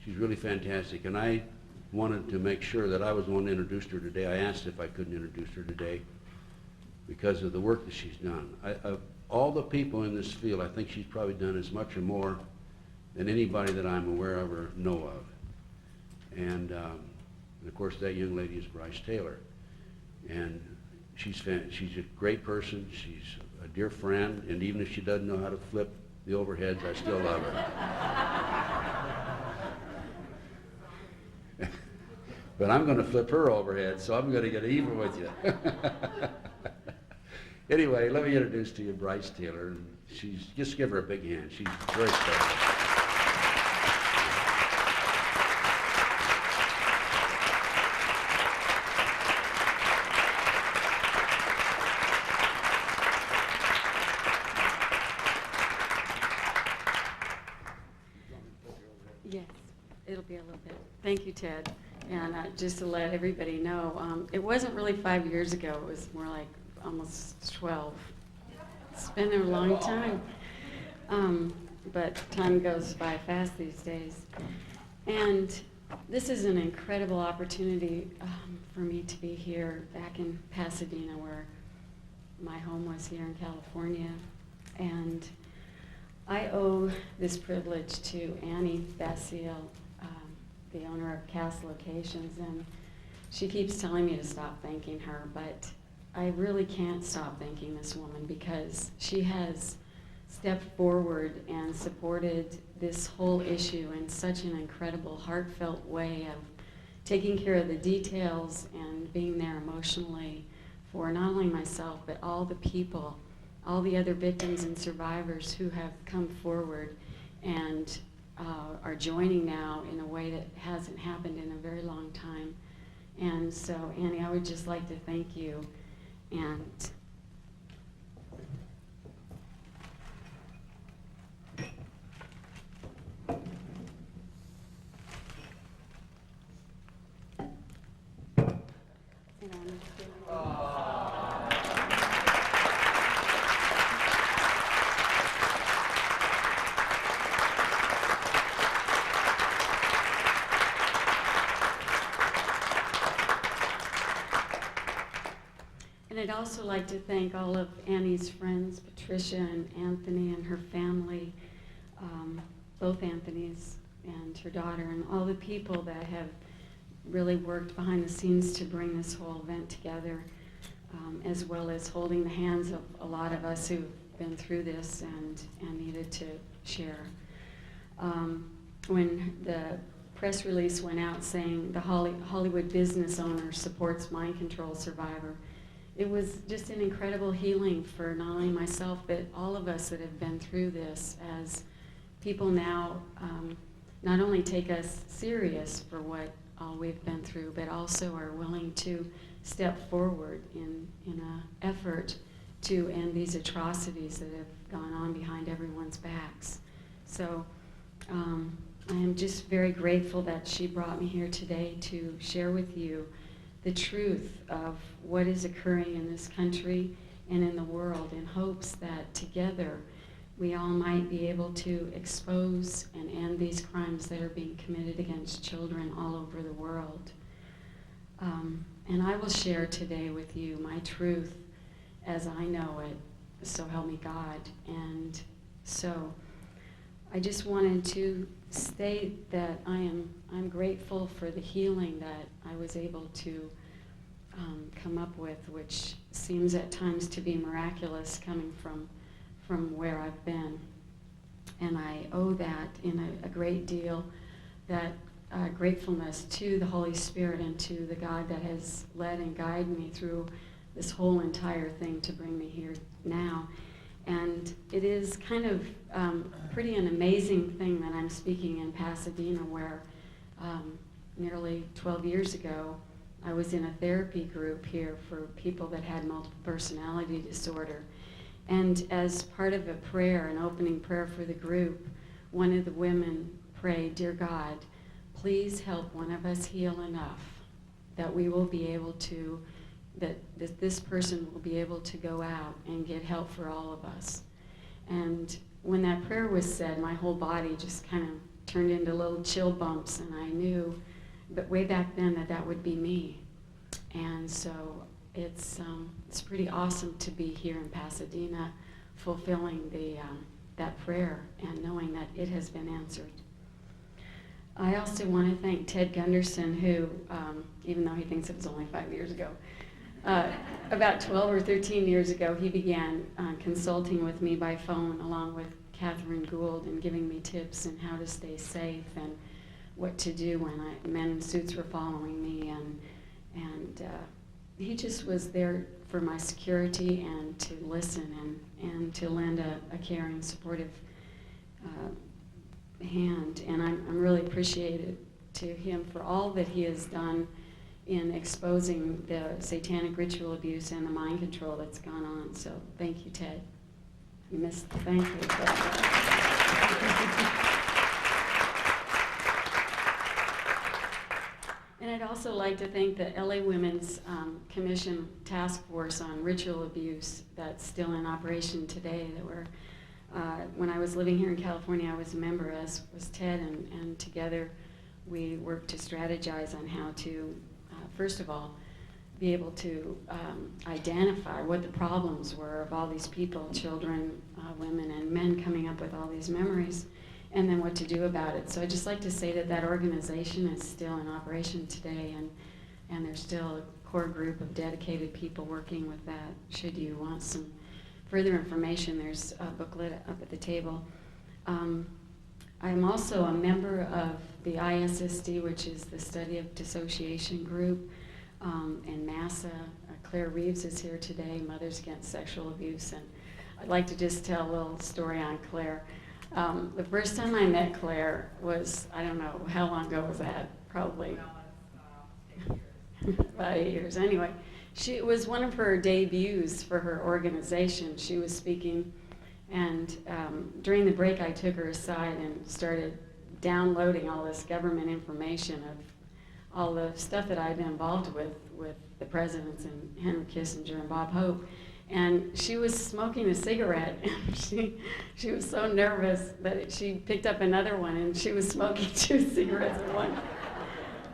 She's really fantastic, and I wanted to make sure that I was the one that introduced her today. I asked if I couldn't introduce her today because of the work that she's done. Of all the people in this field, I think she's probably done as much or more than anybody that I'm aware of or know of. And of course, that young lady is Brice Taylor. And she's a great person. She's a dear friend. And even if she doesn't know how to flip the overheads, I still love her. But I'm going to flip her overhead, so I'm going to get even with you. Anyway, let me introduce to you Brice Taylor. And just give her a big hand. She's very special. Yes, it'll be a little bit. Thank you, Ted. And just to let everybody know, it wasn't really 5 years ago. It was more like almost 12. It's been a long time. But time goes by fast these days. And this is an incredible opportunity for me to be here back in Pasadena, where my home was here in California. And I owe this privilege to Annie Basile, the owner of Cast Locations, and she keeps telling me to stop thanking her, but I really can't stop thanking this woman because she has stepped forward and supported this whole issue in such an incredible, heartfelt way of taking care of the details and being there emotionally for not only myself, but all the people, all the other victims and survivors who have come forward and are joining now in a way that hasn't happened in a very long time. And so, Annie, I would just like to thank you. And I'd also like to thank all of Annie's friends, Patricia and Anthony and her family, both Anthony's and her daughter, and all the people that have really worked behind the scenes to bring this whole event together, as well as holding the hands of a lot of us who've been through this and needed to share. When the press release went out saying the Hollywood business owner supports mind control survivor, it was just an incredible healing for not only myself, but all of us that have been through this, as people now not only take us serious for what all we've been through, but also are willing to step forward in an effort to end these atrocities that have gone on behind everyone's backs. So I am just very grateful that she brought me here today to share with you the truth of what is occurring in this country and in the world, in hopes that together we all might be able to expose and end these crimes that are being committed against children all over the world. And I will share today with you my truth as I know it, so help me God. And so I just wanted to state that I'm grateful for the healing that I was able to come up with, which seems at times to be miraculous coming from where I've been. And I owe that in a great deal, that gratefulness to the Holy Spirit and to the God that has led and guided me through this whole entire thing to bring me here now. And it is kind of pretty an amazing thing that I'm speaking in Pasadena, where nearly 12 years ago, I was in a therapy group here for people that had multiple personality disorder. And as part of a prayer, an opening prayer for the group, one of the women prayed, "Dear God, please help one of us heal enough that we will be able to, that this person will be able to go out and get help for all of us." And when that prayer was said, my whole body just kind of turned into little chill bumps, and I knew, but way back then, that would be me. And so it's pretty awesome to be here in Pasadena, fulfilling that prayer and knowing that it has been answered. I also want to thank Ted Gunderson, who, even though he thinks it was only 5 years ago, about 12 or 13 years ago, he began consulting with me by phone along with Catherine Gould and giving me tips on how to stay safe and what to do when men in suits were following me. And he just was there for my security and to listen and to lend a caring, supportive hand. And I'm really appreciative to him for all that he has done in exposing the satanic ritual abuse and the mind control that's gone on. So thank you, Ted. You missed the thank you. And I'd also like to thank the LA Women's Commission Task Force on Ritual Abuse that's still in operation today. That were, when I was living here in California, I was a member, as was Ted, and together we worked to strategize on how to, first of all, be able to identify what the problems were of all these people, children, women, and men coming up with all these memories, and then what to do about it. So I'd just like to say that organization is still in operation today, and there's still a core group of dedicated people working with that. Should you want some further information, there's a booklet up at the table. I'm also a member of the ISSD, which is the Study of Dissociation group, and MASA. Claire Reeves is here today, Mothers Against Sexual Abuse, and I'd like to just tell a little story on Claire. The first time I met Claire was, I don't know, how long ago was that? Probably about 8 years. Anyway, it was one of her debuts for her organization. She was speaking, and during the break I took her aside and started downloading all this government information of all the stuff that I'd been involved with the presidents and Henry Kissinger and Bob Hope. And she was smoking a cigarette, and she was so nervous that she picked up another one, and she was smoking 2 cigarettes at once.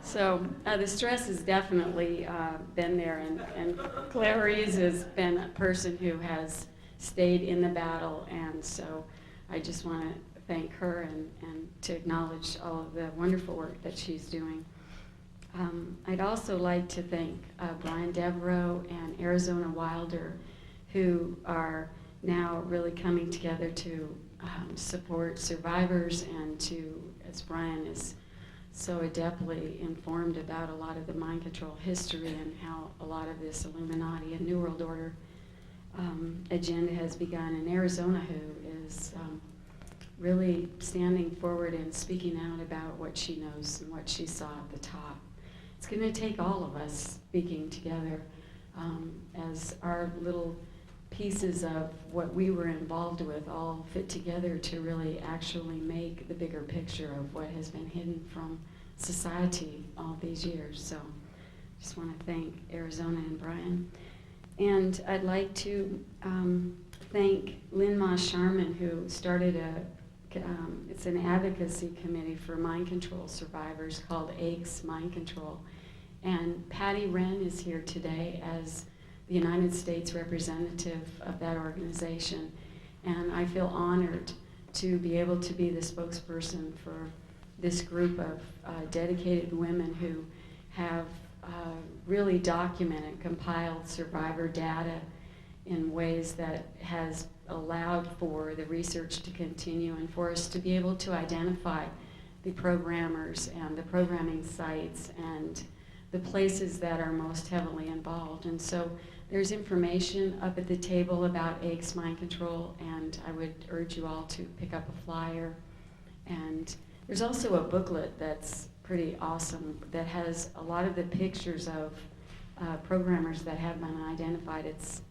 So the stress has definitely been there, and Claire Reeves has been a person who has stayed in the battle, and so I just want to thank her and to acknowledge all of the wonderful work that she's doing. I'd also like to thank Brian Devereaux and Arizona Wilder, who are now really coming together to support survivors and to, as Brian is so adeptly informed about a lot of the mind control history and how a lot of this Illuminati and New World Order agenda has begun in Arizona, who is really standing forward and speaking out about what she knows and what she saw at the top. It's going to take all of us speaking together as our little pieces of what we were involved with all fit together to really actually make the bigger picture of what has been hidden from society all these years. So just want to thank Arizona and Brian. And I'd like to thank Lynn Ma Sharman, who started it's an advocacy committee for mind control survivors called AIGS Mind Control. And Patty Wren is here today as the United States representative of that organization, and I feel honored to be able to be the spokesperson for this group of dedicated women who have really documented, compiled survivor data in ways that has allowed for the research to continue and for us to be able to identify the programmers and the programming sites and the places that are most heavily involved. And so there's information up at the table about AICS Mind Control, and I would urge you all to pick up a flyer. And there's also a booklet that's pretty awesome that has a lot of the pictures of programmers that have been identified. It's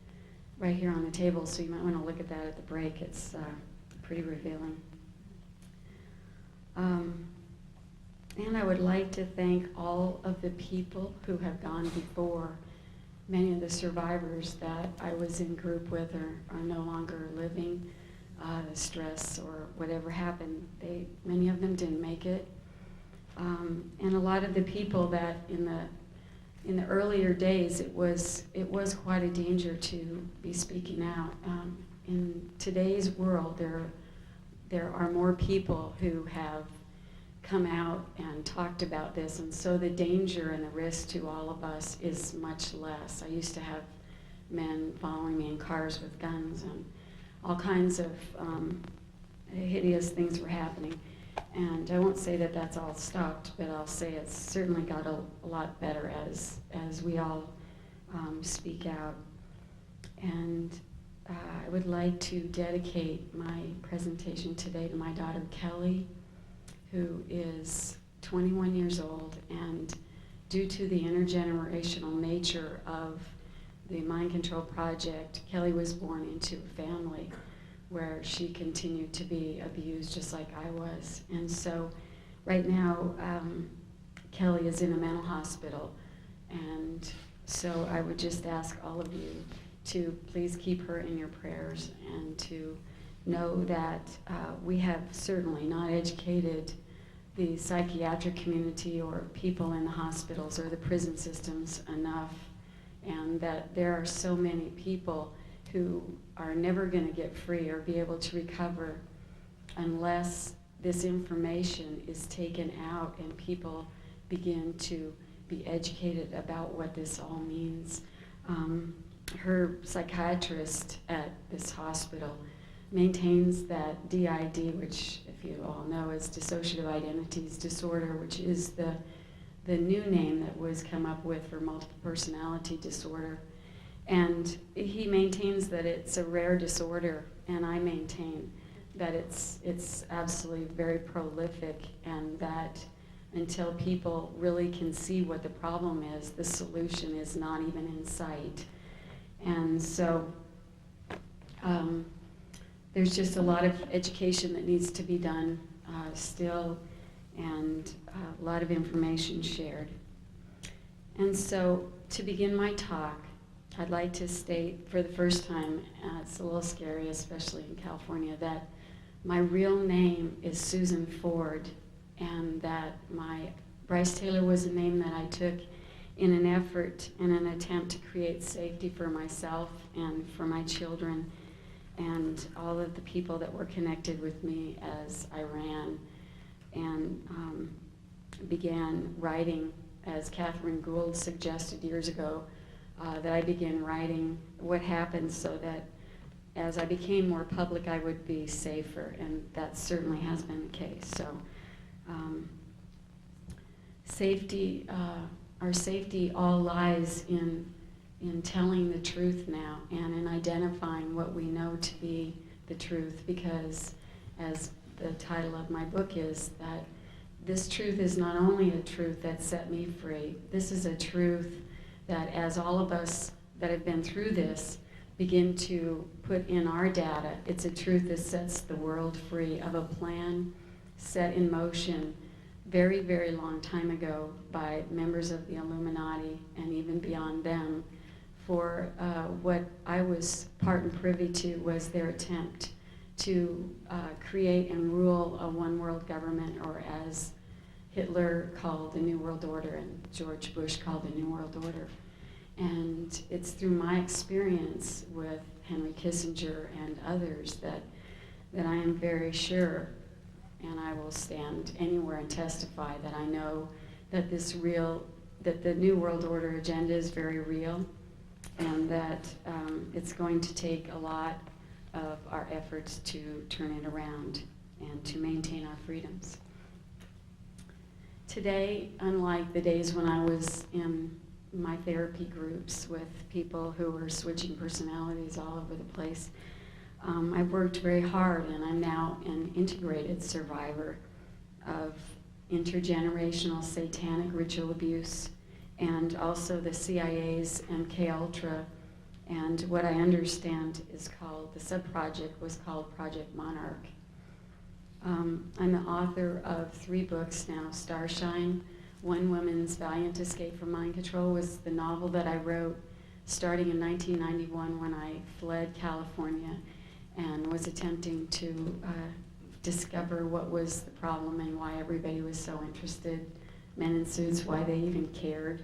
right here on the table, so you might want to look at that at the break. It's pretty revealing. And I would like to thank all of the people who have gone before. Many of the survivors that I was in group with are no longer living. Stress or whatever happened, many of them didn't make it. And a lot of the people that in the earlier days, it was quite a danger to be speaking out. In today's world, there are more people who have come out and talked about this, and so the danger and the risk to all of us is much less. I used to have men following me in cars with guns, and all kinds of hideous things were happening. And I won't say that that's all stopped, but I'll say it's certainly got a lot better as we all speak out. And I would like to dedicate my presentation today to my daughter Kelly, who is 21 years old, and due to the intergenerational nature of the Mind Control Project, Kelly was born into a family where she continued to be abused just like I was. And so right now, Kelly is in a mental hospital, and so I would just ask all of you to please keep her in your prayers and to know that we have certainly not educated the psychiatric community or people in the hospitals or the prison systems enough, and that there are so many people who are never going to get free or be able to recover unless this information is taken out and people begin to be educated about what this all means. Her psychiatrist at this hospital maintains that DID, which, if you all know, is dissociative identities disorder, which is the new name that was come up with for multiple personality disorder. And he maintains that it's a rare disorder, and I maintain that it's absolutely very prolific, and that until people really can see what the problem is, the solution is not even in sight. And so there's just a lot of education that needs to be done still, and a lot of information shared. And so to begin my talk, I'd like to state for the first time, it's a little scary, especially in California, that my real name is Susan Ford, and that my Brice Taylor was a name that I took in an effort and an attempt to create safety for myself and for my children and all of the people that were connected with me as I ran and began writing, as Catherine Gould suggested years ago, that I began writing what happened so that as I became more public, I would be safer, and that certainly has been the case. So safety, our safety all lies in telling the truth now and in identifying what we know to be the truth, because as the title of my book is, that this truth is not only a truth that set me free, this is a truth that as all of us that have been through this begin to put in our data, it's a truth that sets the world free of a plan set in motion very, very long time ago by members of the Illuminati and even beyond them for what I was part and privy to was their attempt to create and rule a one world government, or as Hitler called the New World Order and George Bush called the New World Order. And it's through my experience with Henry Kissinger and others that I am very sure, and I will stand anywhere and testify that I know that that the New World Order agenda is very real, and that it's going to take a lot of our efforts to turn it around and to maintain our freedoms. Today, unlike the days when I was in my therapy groups with people who were switching personalities all over the place, I've worked very hard, and I'm now an integrated survivor of intergenerational satanic ritual abuse, and also the CIA's MKULTRA, and what I understand is called, the sub-project was called Project Monarch. I'm the author of 3 books now. Starshine, One Woman's Valiant Escape from Mind Control was the novel that I wrote starting in 1991 when I fled California and was attempting to discover what was the problem and why everybody was so interested, men in suits, why they even cared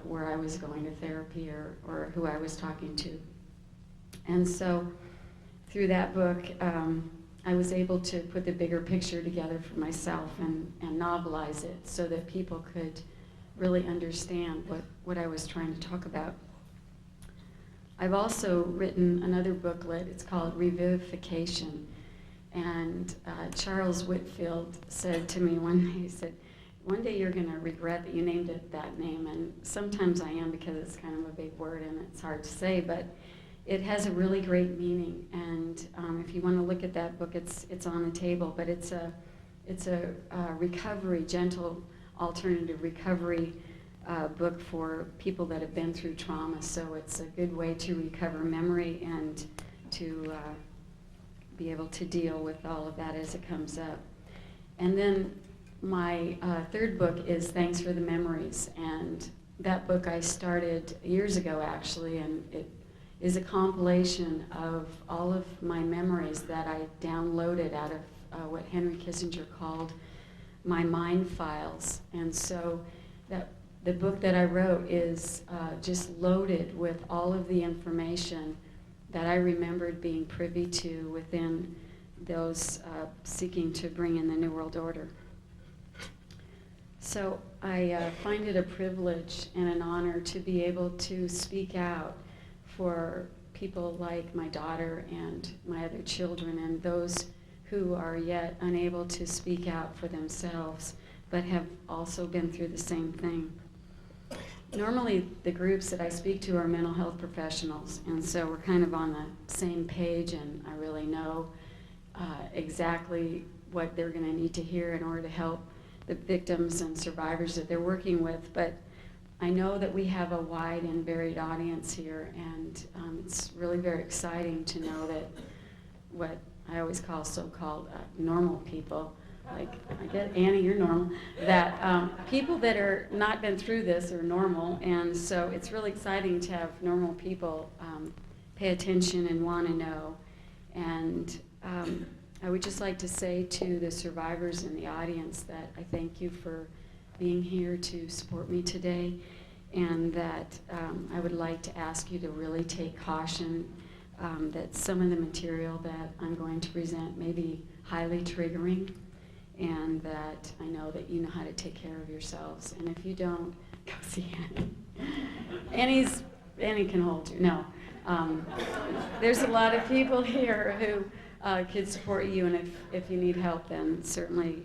where I was going to therapy or who I was talking to. And so through that book, I was able to put the bigger picture together for myself and novelize it so that people could really understand what I was trying to talk about. I've also written another booklet. It's called Revivification. And Charles Whitfield said to me one day, he said, one day you're going to regret that you named it that name. And sometimes I am, because it's kind of a big word and it's hard to say, but it has a really great meaning. And if you want to look at that book, it's on the table. But it's a recovery, gentle alternative recovery book for people that have been through trauma. So it's a good way to recover memory and to be able to deal with all of that as it comes up. And then my 3rd book is Thanks for the Memories. And that book I started years ago, actually, and it is a compilation of all of my memories that I downloaded out of what Henry Kissinger called my mind files. And so the book that I wrote is just loaded with all of the information that I remembered being privy to within those seeking to bring in the New World Order. So I find it a privilege and an honor to be able to speak out for people like my daughter and my other children and those who are yet unable to speak out for themselves but have also been through the same thing. Normally the groups that I speak to are mental health professionals, and so we're kind of on the same page, and I really know exactly what they're going to need to hear in order to help the victims and survivors that they're working with. But I know that we have a wide and varied audience here, and it's really very exciting to know that what I always call so-called normal people, like, I get, Annie, you're normal, that people that are not been through this are normal, and so it's really exciting to have normal people pay attention and want to know. And I would just like to say to the survivors in the audience that I thank you for being here to support me today, and that I would like to ask you to really take caution that some of the material that I'm going to present may be highly triggering, and that I know that you know how to take care of yourselves. And if you don't, go see Annie. Annie can hold you. No. There's a lot of people here who could support you, and if you need help, then certainly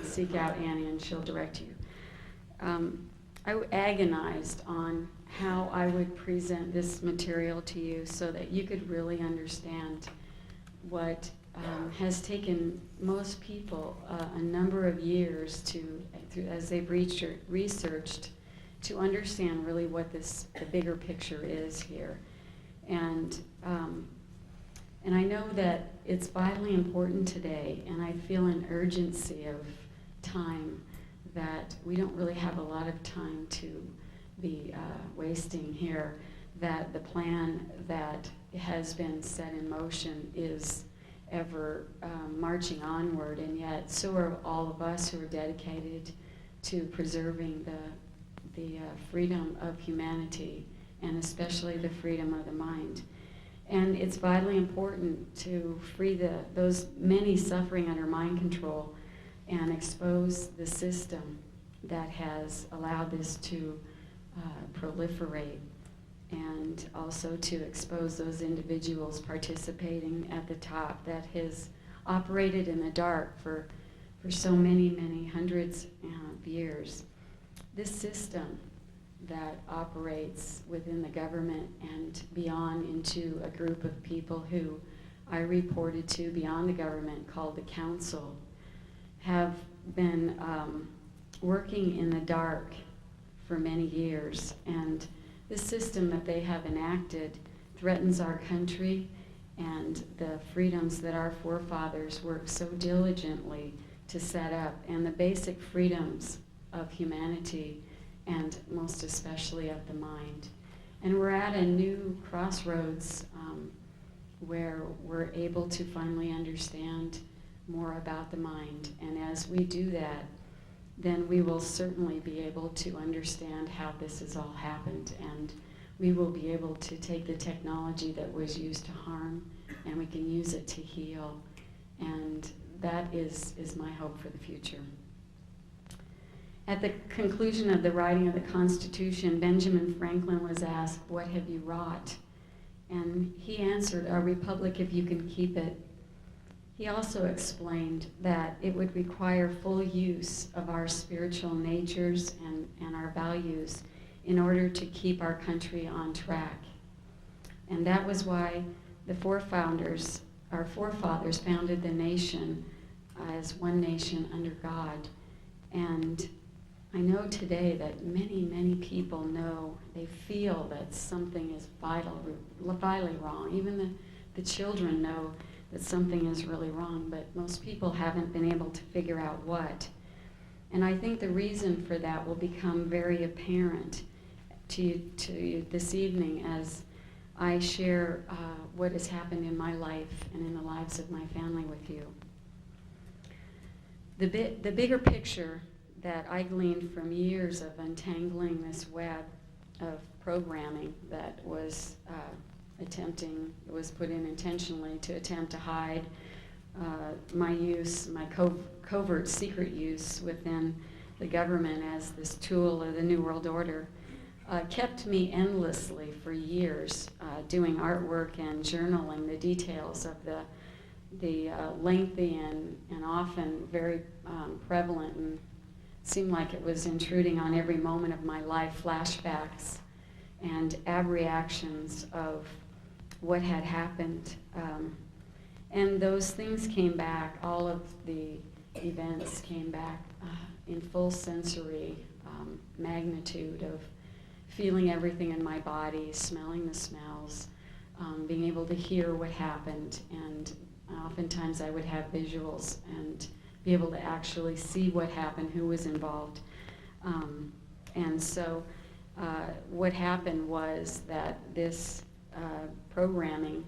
seek out Annie and she'll direct you. I agonized on how I would present this material to you so that you could really understand what has taken most people a number of years as they've researched, to understand really what the bigger picture is here. And I know that it's vitally important today, and I feel an urgency of time that we don't really have a lot of time to be wasting here, that the plan that has been set in motion is ever marching onward, and yet so are all of us who are dedicated to preserving the freedom of humanity, and especially the freedom of the mind. And it's vitally important to free those many suffering under mind control and expose the system that has allowed this to proliferate, and also to expose those individuals participating at the top that has operated in the dark for so many, many hundreds of years. This system that operates within the government and beyond into a group of people who I reported to beyond the government called the council have been working in the dark for many years, and the system that they have enacted threatens our country and the freedoms that our forefathers worked so diligently to set up, and the basic freedoms of humanity, and most especially of the mind. And we're at a new crossroads where we're able to finally understand more about the mind. And as we do that, then we will certainly be able to understand how this has all happened, and we will be able to take the technology that was used to harm, and we can use it to heal. And that is my hope for the future. At the conclusion of the writing of the Constitution, Benjamin Franklin was asked, "What have you wrought?" And he answered, "A republic if you can keep it." He also explained that it would require full use of our spiritual natures and our values in order to keep our country on track. And that was why our forefathers founded the nation as one nation under God. And I know today that many, many people know, they feel that something is vitally wrong. Even the children know that something is really wrong, but most people haven't been able to figure out what. And I think the reason for that will become very apparent to you this evening as I share what has happened in my life and in the lives of my family with you. The bigger picture that I gleaned from years of untangling this web of programming that was put in intentionally to attempt to hide my covert secret use within the government as this tool of the New World Order, kept me endlessly for years doing artwork and journaling the details of the lengthy and often very prevalent and seemed like it was intruding on every moment of my life, flashbacks and abreactions of what had happened. And those things came back, all of the events came back in full sensory magnitude of feeling everything in my body, smelling the smells, being able to hear what happened, and oftentimes I would have visuals and be able to actually see what happened, who was involved. And so what happened was that this programming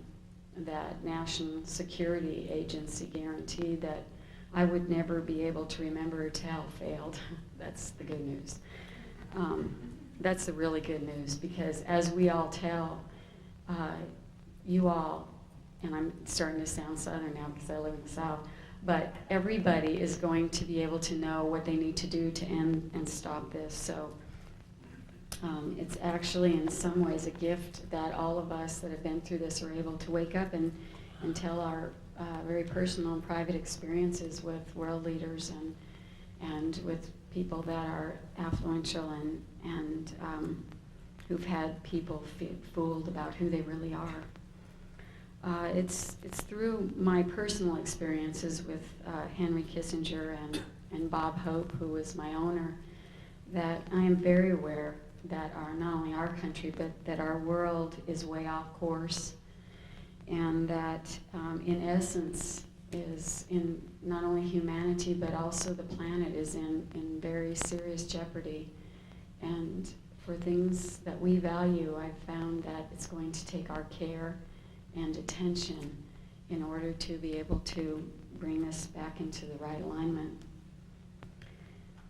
that National Security Agency guaranteed that I would never be able to remember or tell failed. That's the good news. That's the really good news, because as we all tell, you all, and I'm starting to sound Southern now because I live in the South, but everybody is going to be able to know what they need to do to end and stop this. So it's actually in some ways a gift that all of us that have been through this are able to wake up and tell our very personal and private experiences with world leaders and with people that are affluential and who've had people fooled about who they really are. It's through my personal experiences with Henry Kissinger and Bob Hope, who was my owner, that I am very aware that not only our country, but that our world is way off course, and that in essence is in not only humanity, but also the planet is in very serious jeopardy. And for things that we value, I've found that it's going to take our care and attention in order to be able to bring this back into the right alignment.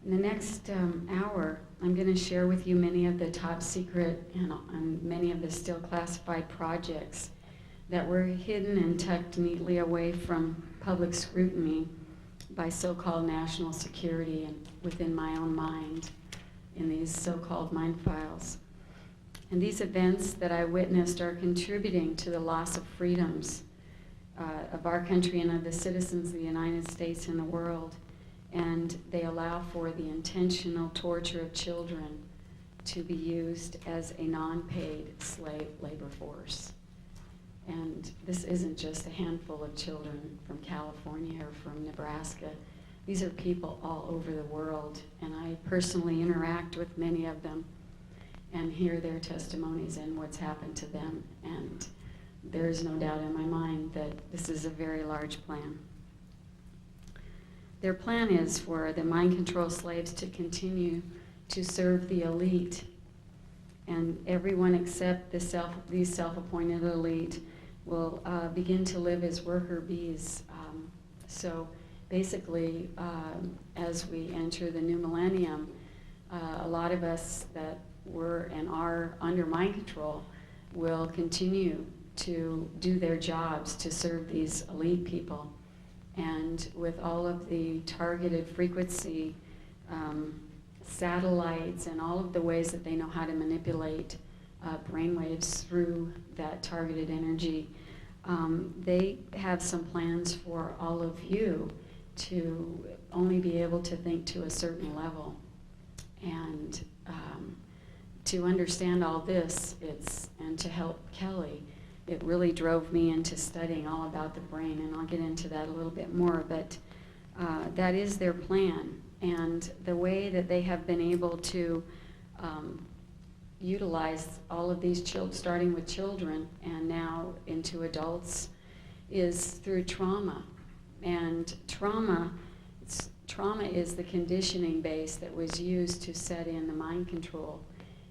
In the next hour, I'm going to share with you many of the top secret and many of the still classified projects that were hidden and tucked neatly away from public scrutiny by so-called national security and within my own mind in these so-called mind files. And these events that I witnessed are contributing to the loss of freedoms of our country and of the citizens of the United States and the world. And they allow for the intentional torture of children to be used as a non-paid slave labor force. And this isn't just a handful of children from California or from Nebraska. These are people all over the world, and I personally interact with many of them and hear their testimonies and what's happened to them. And there is no doubt in my mind that this is a very large plan. Their plan is for the mind control slaves to continue to serve the elite, and everyone except these self-appointed elite will begin to live as worker bees. So basically, as we enter the new millennium, a lot of us that were and are under mind control will continue to do their jobs to serve these elite people. And with all of the targeted frequency satellites and all of the ways that they know how to manipulate brainwaves through that targeted energy, they have some plans for all of you to only be able to think to a certain level. And to understand all this, and to help Kelly, it really drove me into studying all about the brain, and I'll get into that a little bit more, but that is their plan. And the way that they have been able to utilize all of these children, starting with children and now into adults, is through trauma. And trauma is the conditioning base that was used to set in the mind control.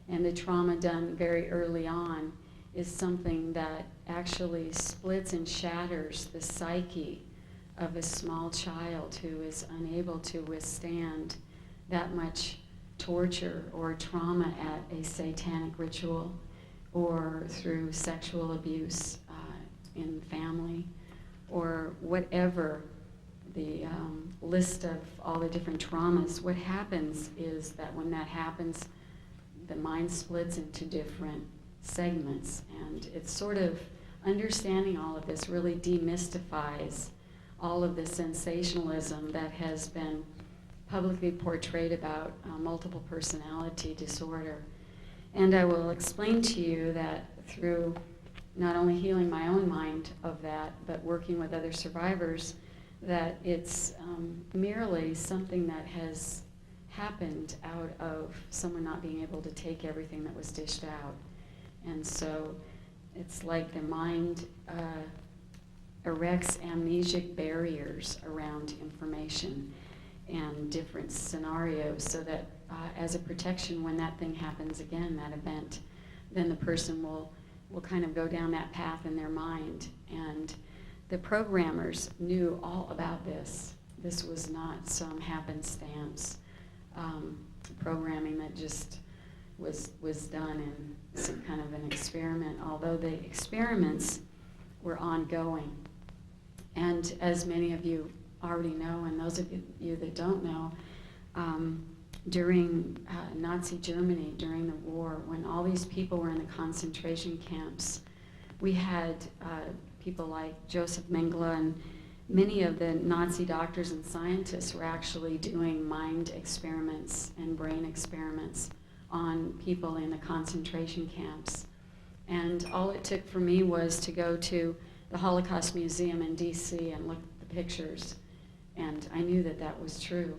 And the trauma done very early on is something that actually splits and shatters the psyche of a small child who is unable to withstand that much torture or trauma at a satanic ritual or through sexual abuse in family or whatever the list of all the different traumas. What happens is that when that happens, the mind splits into different segments, and it's sort of understanding all of this really demystifies all of the sensationalism that has been publicly portrayed about multiple personality disorder. And I will explain to you that through not only healing my own mind of that, but working with other survivors, that it's merely something that has happened out of someone not being able to take everything that was dished out. And so it's like the mind erects amnesic barriers around information and different scenarios so that as a protection, when that thing happens again, that event, then the person will kind of go down that path in their mind. And the programmers knew all about this. This was not some happenstance programming that just was done in some kind of an experiment, although the experiments were ongoing. And as many of you already know, and those of you that don't know, during Nazi Germany, during the war, when all these people were in the concentration camps, we had people like Joseph Mengele, and many of the Nazi doctors and scientists were actually doing mind experiments and brain experiments on people in the concentration camps. And all it took for me was to go to the Holocaust Museum in DC and look at the pictures, and I knew that that was true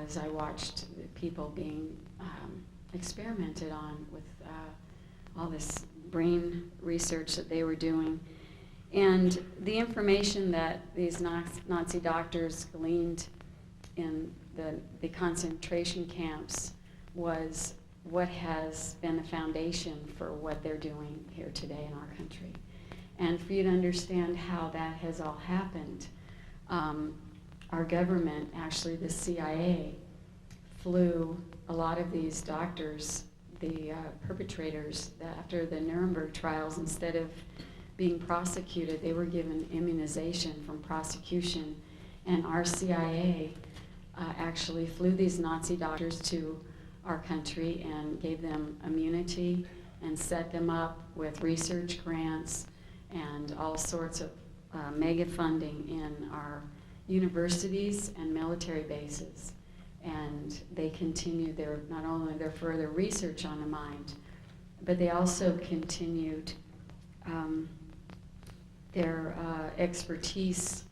as I watched the people being experimented on with all this brain research that they were doing. And the information that these Nazi doctors gleaned in the concentration camps was what has been the foundation for what they're doing here today in our country. And for you to understand how that has all happened, our government, actually the CIA, flew a lot of these doctors, the perpetrators, after the Nuremberg trials, instead of being prosecuted, they were given immunization from prosecution. And our CIA actually flew these Nazi doctors to our country and gave them immunity and set them up with research grants and all sorts of mega funding in our universities and military bases. And they continued not only their further research on the mind, but they also continued their expertise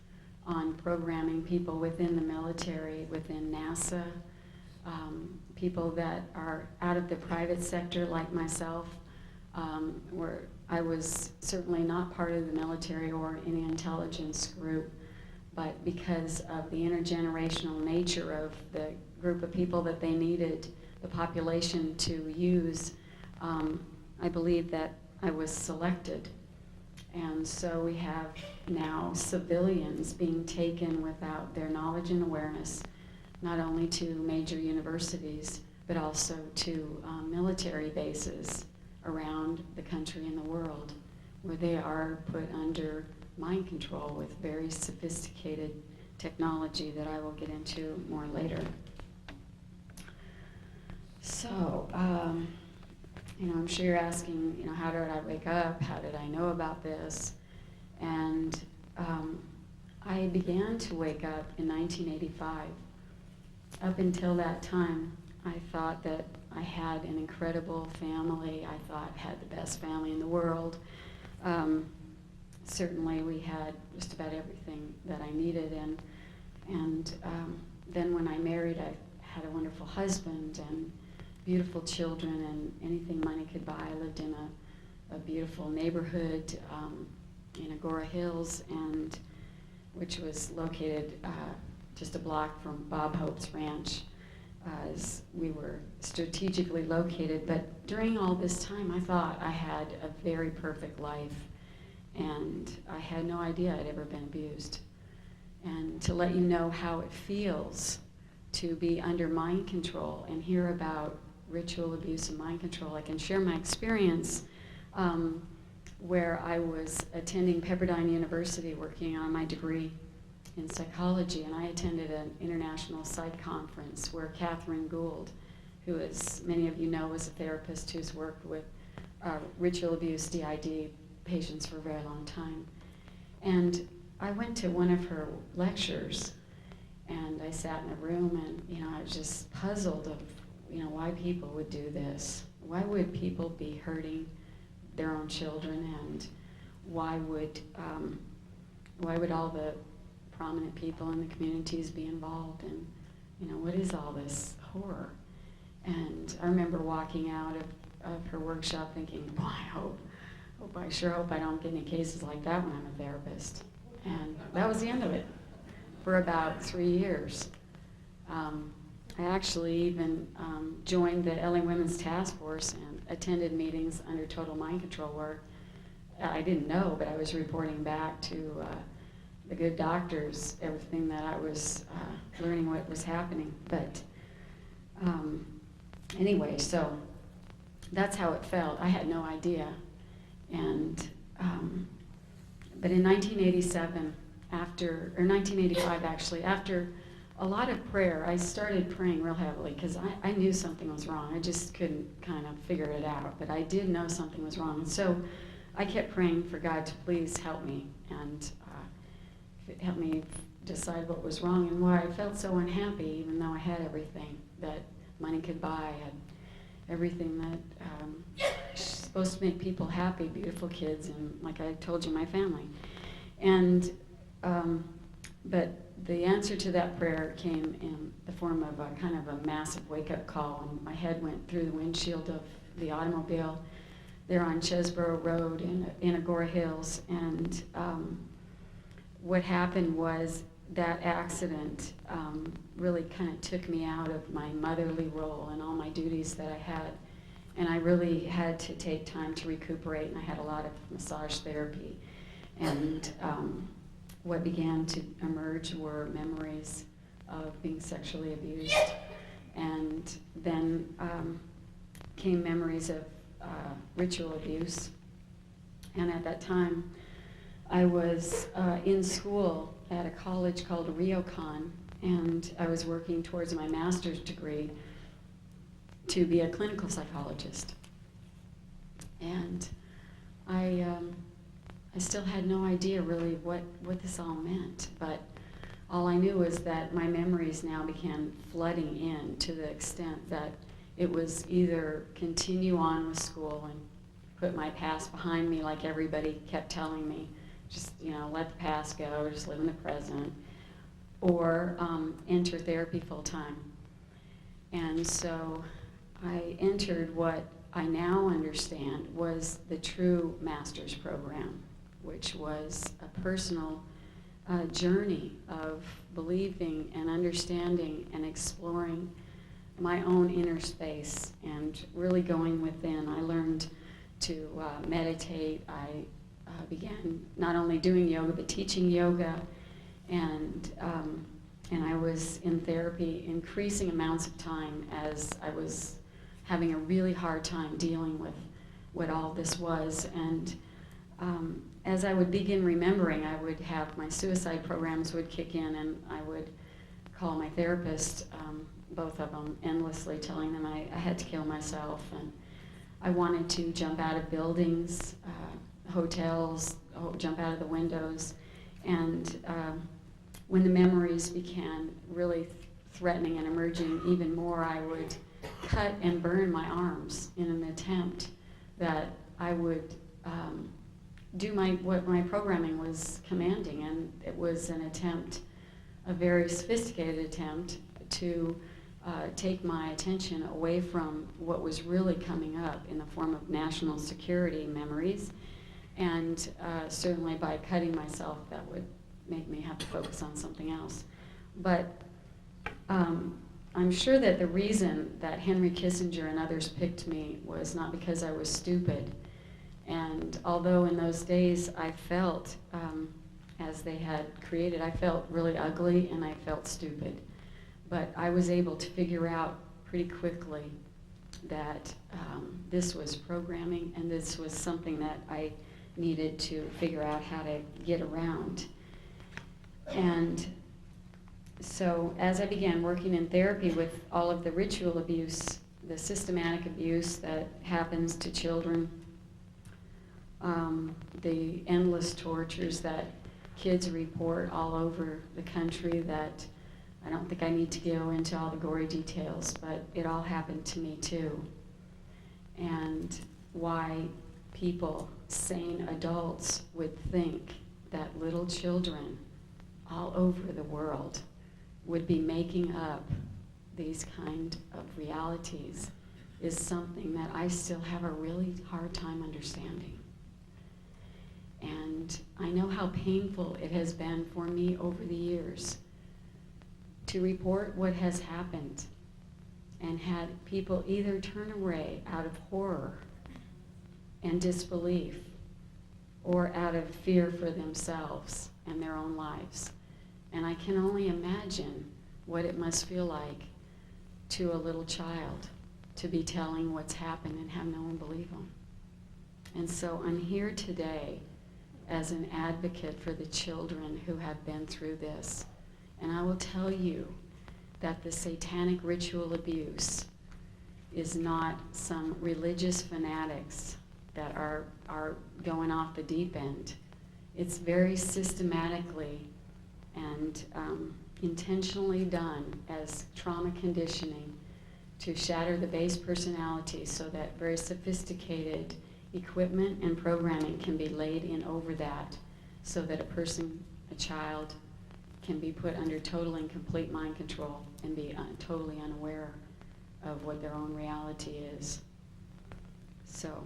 on programming people within the military, within NASA, people that are out of the private sector like myself, where I was certainly not part of the military or any intelligence group, but because of the intergenerational nature of the group of people that they needed the population to use, I believe that I was selected. And so we have now civilians being taken without their knowledge and awareness, not only to major universities, but also to military bases around the country and the world, where they are put under mind control with very sophisticated technology that I will get into more later. So, I'm sure you're asking, how did I wake up? How did I know about this? And I began to wake up in 1985. Up until that time, I thought that I had an incredible family. I thought I had the best family in the world. Certainly we had just about everything that I needed. And then when I married, I had a wonderful husband and beautiful children and anything money could buy. I lived in a beautiful neighborhood in Agora Hills, which was located just a block from Bob Hope's ranch. As we were strategically located, but during all this time I thought I had a very perfect life, and I had no idea I'd ever been abused. And to let you know how it feels to be under mind control and hear about ritual abuse and mind control, I can share my experience where I was attending Pepperdine University working on my degree in psychology, and I attended an international psych conference where Catherine Gould, who, as many of you know, is a therapist who's worked with ritual abuse, DID patients for a very long time. And I went to one of her lectures, and I sat in a room, and I was just puzzled of why people would do this. Why would people be hurting their own children, and why would all the prominent people in the communities be involved, and what is all this horror? And I remember walking out of her workshop thinking, boy, I sure hope I don't get any cases like that when I'm a therapist. And that was the end of it for about 3 years. I actually even joined the LA Women's Task Force and attended meetings under total mind control where I didn't know, but I was reporting back to the good doctors everything that I was learning what was happening. But anyway, so that's how it felt. I had no idea. And but in 1987, 1985 actually, after a lot of prayer, I started praying real heavily because I knew something was wrong. I just couldn't kind of figure it out, but I did know something was wrong. And so I kept praying for God to please help me and help me decide what was wrong and why I felt so unhappy, even though I had everything that money could buy. I had everything that is supposed to make people happy, beautiful kids, and like I told you, my family. And but the answer to that prayer came in the form of a kind of a massive wake-up call, and my head went through the windshield of the automobile there on Chesborough Road in Agora Hills. And what happened was that accident really kind of took me out of my motherly role and all my duties that I had. And I really had to take time to recuperate, and I had a lot of massage therapy. And what began to emerge were memories of being sexually abused. And then came memories of ritual abuse. And at that time, I was in school at a college called Ryokon, and I was working towards my master's degree to be a clinical psychologist. And I still had no idea really what this all meant, but all I knew was that my memories now began flooding in to the extent that it was either continue on with school and put my past behind me like everybody kept telling me, just, let the past go, just live in the present, or enter therapy full time. And so I entered what I now understand was the true master's program, which was a personal journey of believing and understanding and exploring my own inner space and really going within. I learned to meditate. I began not only doing yoga but teaching yoga, and I was in therapy increasing amounts of time as I was having a really hard time dealing with what all this was. And as I would begin remembering, I would have my suicide programs would kick in, and I would call my therapist, both of them, endlessly telling them I had to kill myself, and I wanted to jump out of buildings, hotels, jump out of the windows. And when the memories began really threatening and emerging even more, I would cut and burn my arms in an attempt that I would do what my programming was commanding. And it was an attempt, a very sophisticated attempt, to take my attention away from what was really coming up in the form of national security memories. And certainly by cutting myself, that would make me have to focus on something else. But I'm sure that the reason that Henry Kissinger and others picked me was not because I was stupid. And although in those days I felt, as they had created, I felt really ugly and I felt stupid. But I was able to figure out pretty quickly that this was programming, and this was something that I needed to figure out how to get around. And so as I began working in therapy with all of the ritual abuse, the systematic abuse that happens to children, the endless tortures that kids report all over the country, that I don't think I need to go into all the gory details, but it all happened to me too. And why people, sane adults, would think that little children all over the world would be making up these kind of realities is something that I still have a really hard time understanding. And I know how painful it has been for me over the years to report what has happened and had people either turn away out of horror and disbelief or out of fear for themselves and their own lives. And I can only imagine what it must feel like to a little child to be telling what's happened and have no one believe them. And so I'm here today as an advocate for the children who have been through this. And I will tell you that the satanic ritual abuse is not some religious fanatics that are going off the deep end. It's very systematically and intentionally done as trauma conditioning to shatter the base personality so that very sophisticated equipment and programming can be laid in over that so that a person, a child, can be put under total and complete mind control and be totally unaware of what their own reality is. So,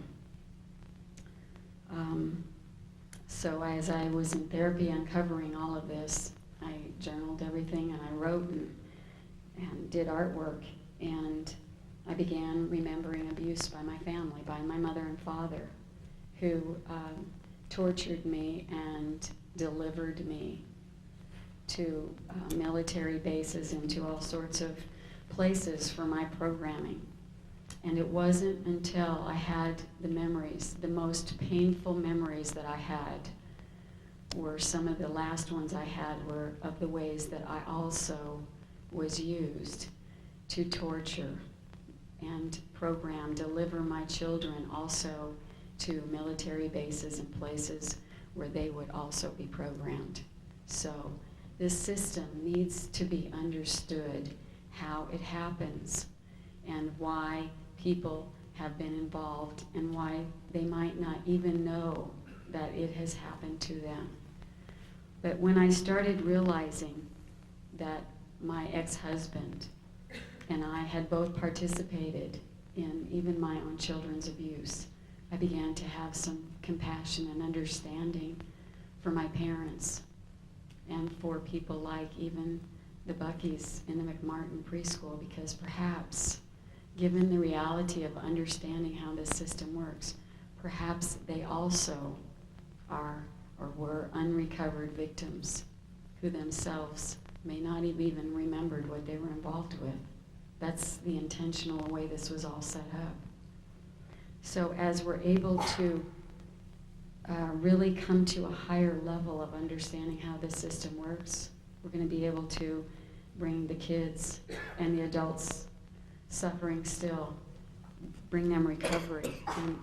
so as I was in therapy uncovering all of this, I journaled everything and I wrote and did artwork, and I began remembering abuse by my family, by my mother and father, who tortured me and delivered me to military bases and to all sorts of places for my programming. And it wasn't until I had the memories, the most painful memories that I had, were some of the last ones I had were of the ways that I also was used to torture and program, deliver my children also to military bases and places where they would also be programmed. So this system needs to be understood, how it happens and why people have been involved and why they might not even know that it has happened to them. But when I started realizing that my ex-husband and I had both participated in even my own children's abuse, I began to have some compassion and understanding for my parents and for people like even the Buckies in the McMartin preschool, because perhaps, given the reality of understanding how this system works, perhaps they also are or were unrecovered victims who themselves may not have even remembered what they were involved with. That's the intentional way this was all set up. So as we're able to really come to a higher level of understanding how this system works, we're going to be able to bring the kids and the adults suffering still, bring them recovery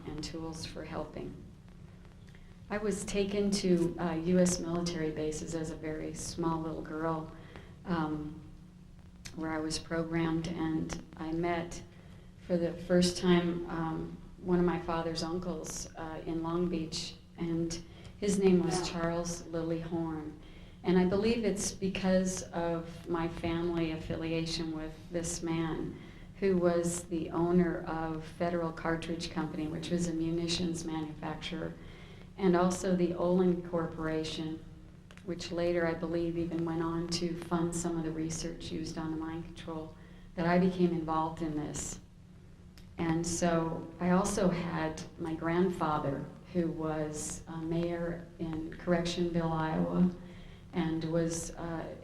and tools for helping. I was taken to U.S. military bases as a very small little girl, where I was programmed, and I met for the first time one of my father's uncles in Long Beach, and his name was Charles Lilly Horn. And I believe it's because of my family affiliation with this man, who was the owner of Federal Cartridge Company, which was a munitions manufacturer, and also the Olin Corporation, which later I believe even went on to fund some of the research used on the mind control, that I became involved in this. And so I also had my grandfather, who was a mayor in Correctionville, Iowa, and was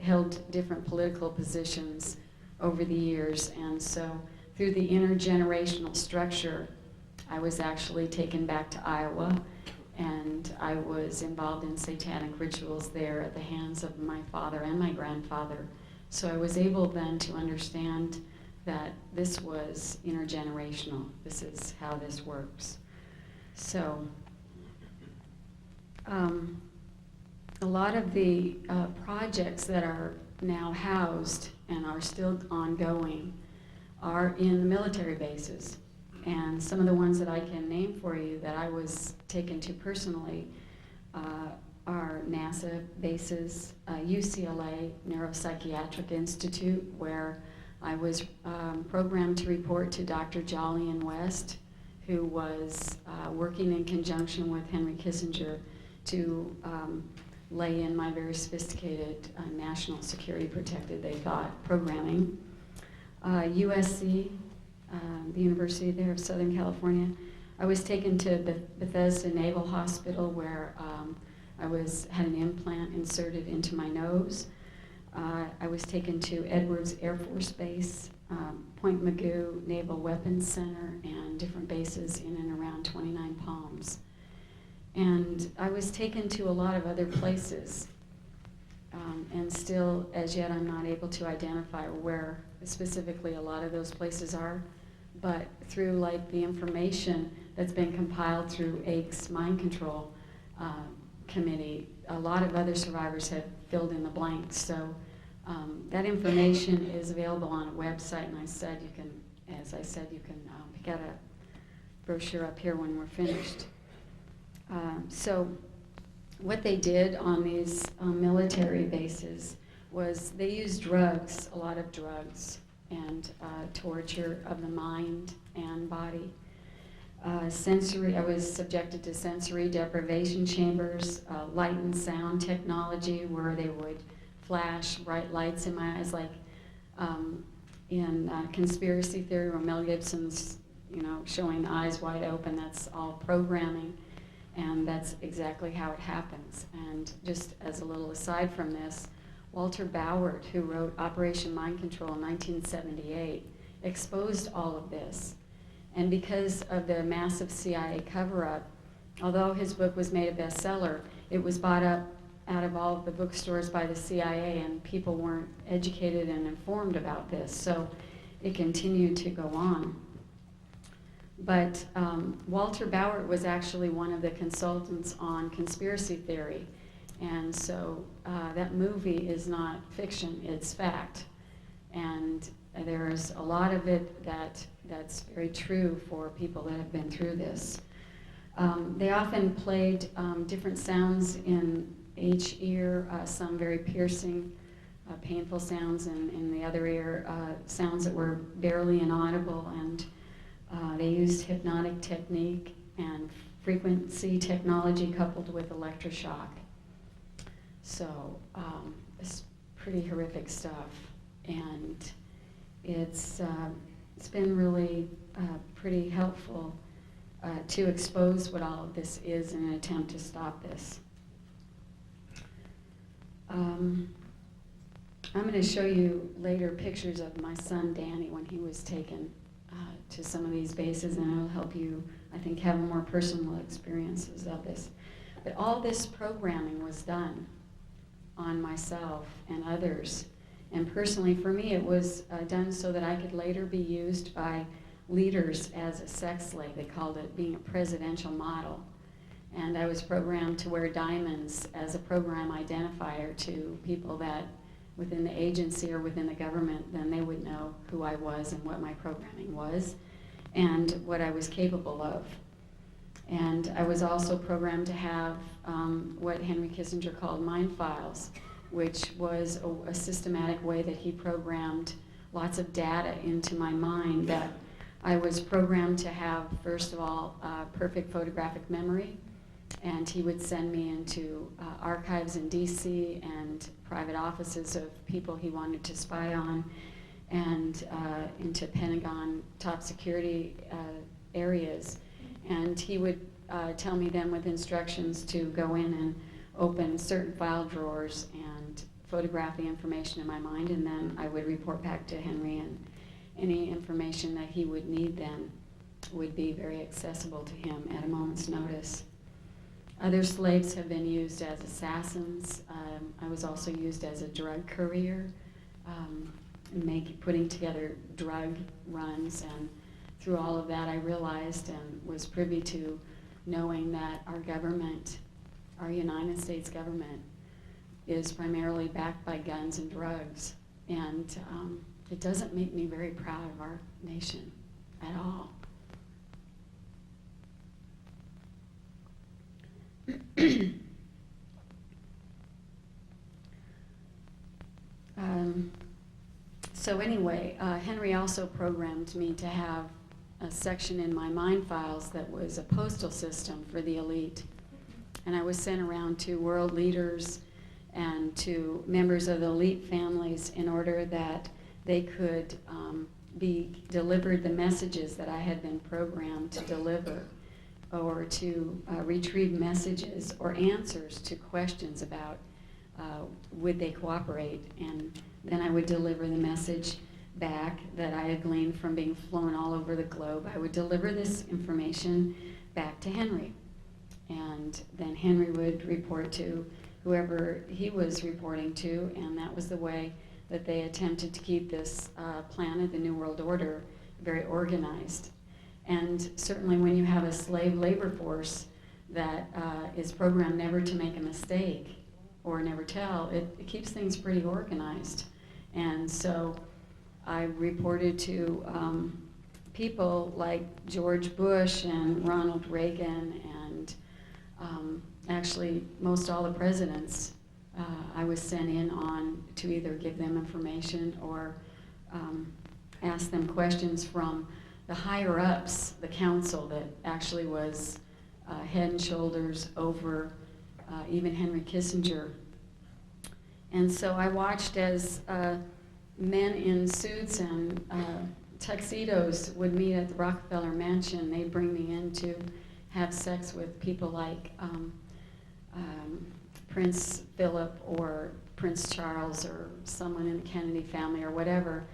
held different political positions over the years. And so through the intergenerational structure, I was actually taken back to Iowa, and I was involved in satanic rituals there at the hands of my father and my grandfather. So I was able then to understand that this was intergenerational. This is how this works. So a lot of the projects that are now housed and are still ongoing are in the military bases. And some of the ones that I can name for you that I was taken to personally are NASA bases, UCLA Neuropsychiatric Institute, where I was programmed to report to Dr. Jolyon West, who was working in conjunction with Henry Kissinger to lay in my very sophisticated national security protected, they thought, programming. USC, the University there of Southern California. I was taken to Bethesda Naval Hospital, where I had an implant inserted into my nose. I was taken to Edwards Air Force Base, Point Mugu Naval Weapons Center, and different bases in and around 29 Palms. And I was taken to a lot of other places, and still, as yet, I'm not able to identify where specifically a lot of those places are. But through like the information that's been compiled through AIC's Mind Control Committee, a lot of other survivors have filled in the blanks. So that information is available on a website, and as I said, you can pick out a brochure up here when we're finished. So what they did on these military bases was they used drugs, a lot of drugs, and torture of the mind and body. I was subjected to sensory deprivation chambers, light and sound technology, where they would flash bright lights in my eyes, like in Conspiracy Theory, where Mel Gibson's, showing the eyes wide open. That's all programming, and that's exactly how it happens. And just as a little aside from this, Walter Bauer, who wrote Operation Mind Control in 1978, exposed all of this. And because of the massive CIA cover-up, although his book was made a bestseller, it was bought up out of all of the bookstores by the CIA, and people weren't educated and informed about this, so it continued to go on. But Walter Bauer was actually one of the consultants on conspiracy theory, and so that movie is not fiction, it's fact. And there's a lot of it that's very true for people that have been through this. They often played different sounds in each ear, some very piercing, painful sounds, and in the other ear, sounds that were barely inaudible, and they used hypnotic technique and frequency technology coupled with electroshock. So it's pretty horrific stuff, and it's been really pretty helpful to expose what all of this is in an attempt to stop this. I'm going to show you later pictures of my son Danny when he was taken to some of these bases, and it'll help you, I think, have more personal experiences of this. But all this programming was done on myself and others. And personally, for me, it was done so that I could later be used by leaders as a sex slave. They called it being a presidential model. And I was programmed to wear diamonds as a program identifier to people that within the agency or within the government, then they would know who I was and what my programming was and what I was capable of. And I was also programmed to have what Henry Kissinger called mind files, which was a systematic way that he programmed lots of data into my mind that I was programmed to have, first of all, perfect photographic memory, and he would send me into archives in DC and private offices of people he wanted to spy on, and into Pentagon top security areas. And he would tell me then with instructions to go in and open certain file drawers and photograph the information in my mind, and then I would report back to Henry, and any information that he would need then would be very accessible to him at a moment's notice. Other slaves have been used as assassins. I was also used as a drug courier, putting together drug runs, and through all of that I realized and was privy to knowing that our government, our United States government, is primarily backed by guns and drugs. And it doesn't make me very proud of our nation at all. So anyway, Henry also programmed me to have a section in my mind files that was a postal system for the elite. And I was sent around to world leaders and to members of the elite families in order that they could be delivered the messages that I had been programmed to deliver, or to retrieve messages or answers to questions about would they cooperate. And then I would deliver the message back that I had gleaned from being flown all over the globe. I would deliver this information back to Henry. And then Henry would report to whoever he was reporting to, and that was the way that they attempted to keep this planet, the New World Order, very organized. And certainly when you have a slave labor force that is programmed never to make a mistake or never tell, it keeps things pretty organized. And so I reported to people like George Bush and Ronald Reagan and actually most all the presidents. I was sent in on to either give them information or ask them questions from the higher ups, the council that actually was head and shoulders over even Henry Kissinger. And so I watched as men in suits and tuxedos would meet at the Rockefeller Mansion. They'd bring me in to have sex with people like Prince Philip or Prince Charles or someone in the Kennedy family or whatever.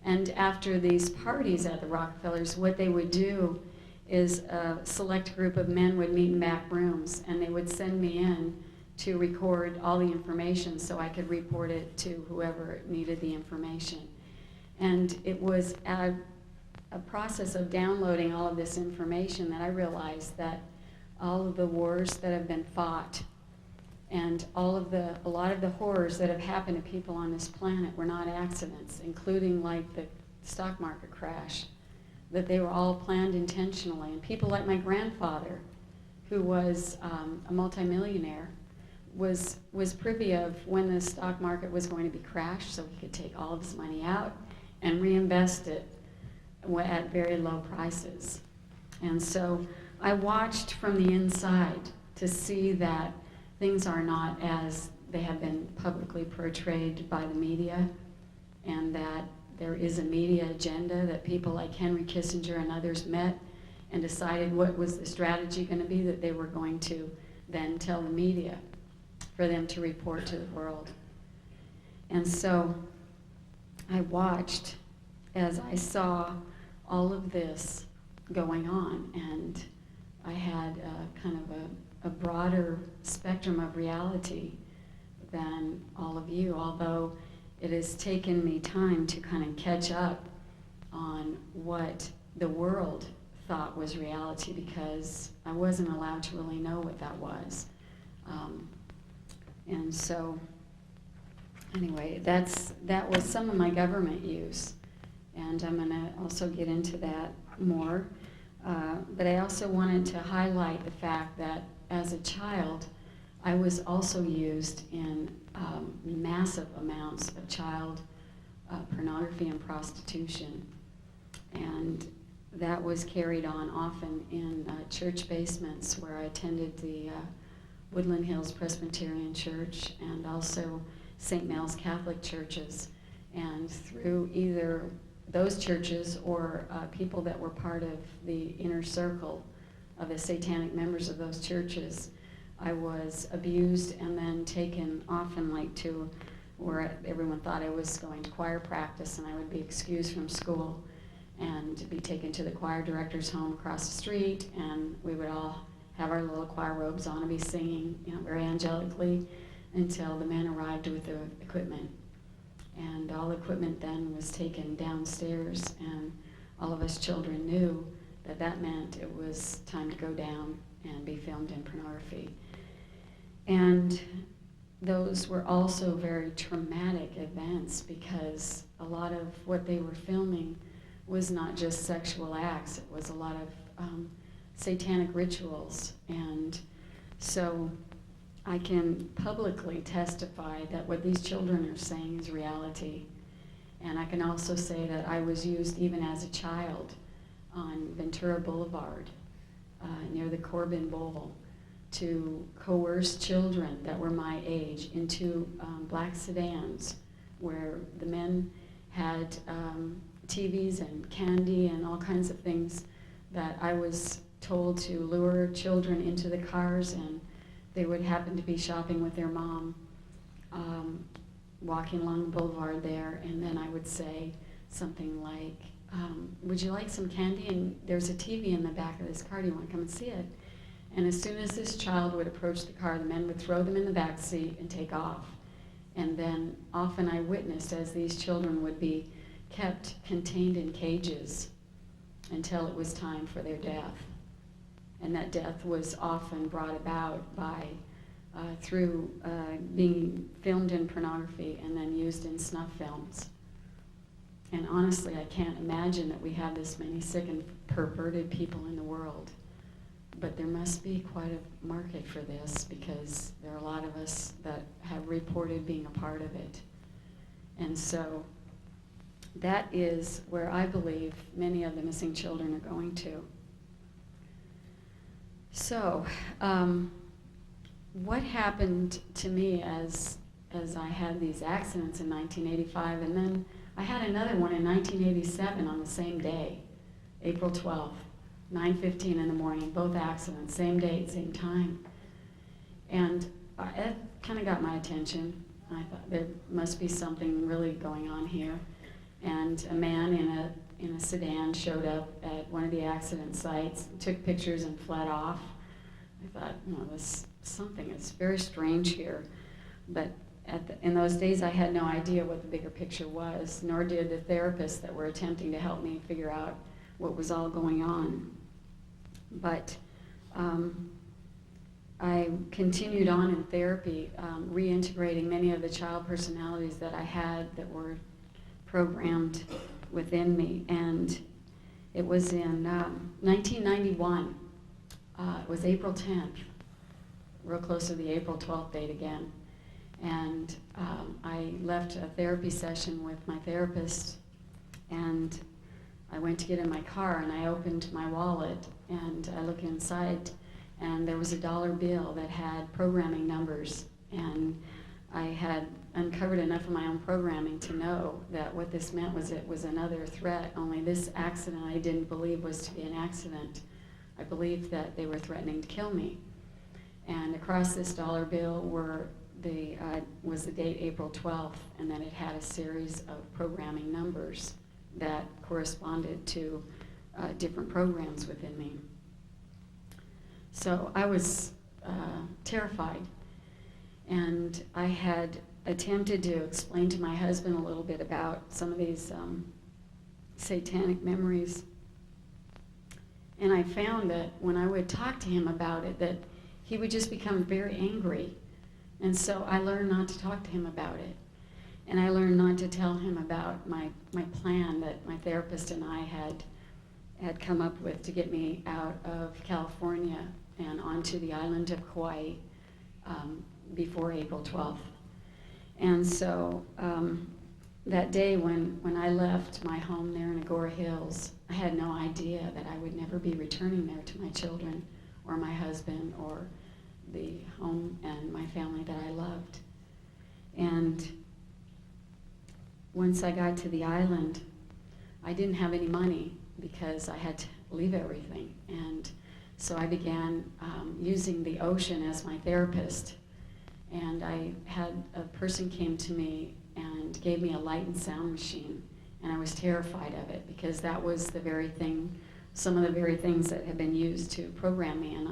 And after these parties at the Rockefellers, what they would do is a select group of men would meet in back rooms, and they would send me in to record all the information so I could report it to whoever needed the information. And it was a process of downloading all of this information that I realized that all of the wars that have been fought and a lot of the horrors that have happened to people on this planet were not accidents, including like the stock market crash, that they were all planned intentionally. And people like my grandfather, who was a multimillionaire, was privy of when the stock market was going to be crashed, so he could take all of his money out and reinvest it at very low prices. And so I watched from the inside to see that things are not as they have been publicly portrayed by the media, and that there is a media agenda, that people like Henry Kissinger and others met and decided what was the strategy going to be that they were going to then tell the media for them to report to the world. And so I watched as I saw all of this going on, and I had kind of a broader spectrum of reality than all of you, although it has taken me time to kind of catch up on what the world thought was reality, because I wasn't allowed to really know what that was. And so, anyway, that was some of my government use, and I'm going to also get into that more. But I also wanted to highlight the fact that as a child, I was also used in massive amounts of child pornography and prostitution. And that was carried on often in church basements where I attended the Woodland Hills Presbyterian Church and also St. Mel's Catholic churches. And through either those churches or people that were part of the inner circle of the satanic members of those churches, I was abused and then taken often like to where everyone thought I was going to choir practice, and I would be excused from school and be taken to the choir director's home across the street, and we would all have our little choir robes on and be singing, very angelically, until the men arrived with the equipment. And all the equipment then was taken downstairs, and all of us children knew that that meant it was time to go down and be filmed in pornography. And those were also very traumatic events, because a lot of what they were filming was not just sexual acts, it was a lot of satanic rituals. And so I can publicly testify that what these children are saying is reality. And I can also say that I was used even as a child on Ventura Boulevard near the Corbin Bowl to coerce children that were my age into black sedans where the men had TVs and candy and all kinds of things that I was told to lure children into the cars, and they would happen to be shopping with their mom, walking along the boulevard there, and then I would say something like, would you like some candy? And there's a TV in the back of this car, do you want to come and see it? And as soon as this child would approach the car, the men would throw them in the back seat and take off. And then often I witnessed as these children would be kept contained in cages until it was time for their death. And that death was often brought about by through being filmed in pornography and then used in snuff films. And honestly, I can't imagine that we have this many sick and perverted people in the world. But there must be quite a market for this, because there are a lot of us that have reported being a part of it. And so that is where I believe many of the missing children are going to. So, what happened to me as I had these accidents in 1985, and then I had another one in 1987 on the same day, April 12th, 9:15 in the morning, both accidents, same date, same time. And it kind of got my attention. I thought there must be something really going on here. And a man in a sedan showed up at one of the accident sites, took pictures and fled off. I thought, this something is very strange here. But in those days, I had no idea what the bigger picture was, nor did the therapists that were attempting to help me figure out what was all going on. But I continued on in therapy, reintegrating many of the child personalities that I had that were programmed within me. And it was in 1991. It was April 10th, real close to the April 12th date again. And I left a therapy session with my therapist, and I went to get in my car, and I opened my wallet, and I looked inside, and there was a dollar bill that had programming numbers, and I had uncovered enough of my own programming to know that what this meant was it was another threat, only this accident I didn't believe was to be an accident. I believed that they were threatening to kill me. And across this dollar bill was the date April 12th, and then it had a series of programming numbers that corresponded to different programs within me. So I was terrified, and I had attempted to explain to my husband a little bit about some of these satanic memories. And I found that when I would talk to him about it, that he would just become very angry. And so I learned not to talk to him about it. And I learned not to tell him about my plan that my therapist and I had come up with to get me out of California and onto the island of Kauai before April 12th. And so that day when I left my home there in Agora Hills, I had no idea that I would never be returning there to my children or my husband or the home and my family that I loved. And once I got to the island, I didn't have any money because I had to leave everything. And so I began using the ocean as my therapist. And I had a person came to me and gave me a light and sound machine. And I was terrified of it because that was the very thing, some of the very things that had been used to program me. And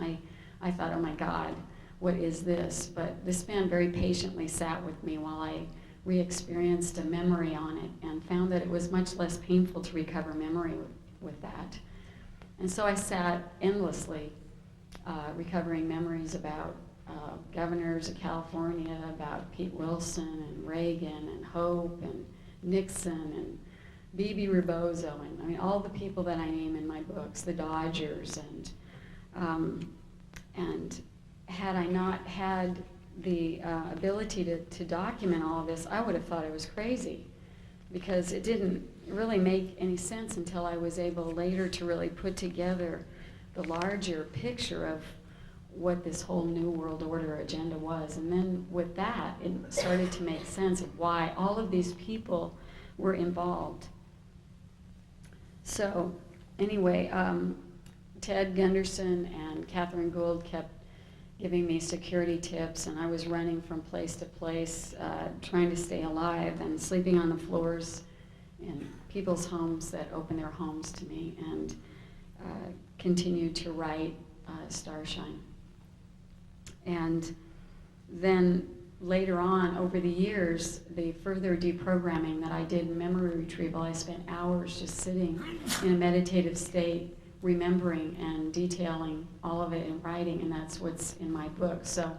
I thought, oh my God, what is this? But this man very patiently sat with me while I re-experienced a memory on it and found that it was much less painful to recover memory with that. And so I sat endlessly recovering memories about governors of California, about Pete Wilson and Reagan and Hope and Nixon and B.B. Rebozo, and I mean all the people that I name in my books, the Dodgers, and had I not had the ability to document all of this, I would have thought I was crazy, because it didn't really make any sense until I was able later to really put together the larger picture of what this whole New World Order agenda was. And then with that, it started to make sense of why all of these people were involved. So anyway, Ted Gunderson and Catherine Gould kept giving me security tips, and I was running from place to place, trying to stay alive and sleeping on the floors in people's homes that opened their homes to me, and continued to write Starshine. And then later on, over the years, the further deprogramming that I did in memory retrieval, I spent hours just sitting in a meditative state, remembering and detailing all of it in writing, and that's what's in my book. So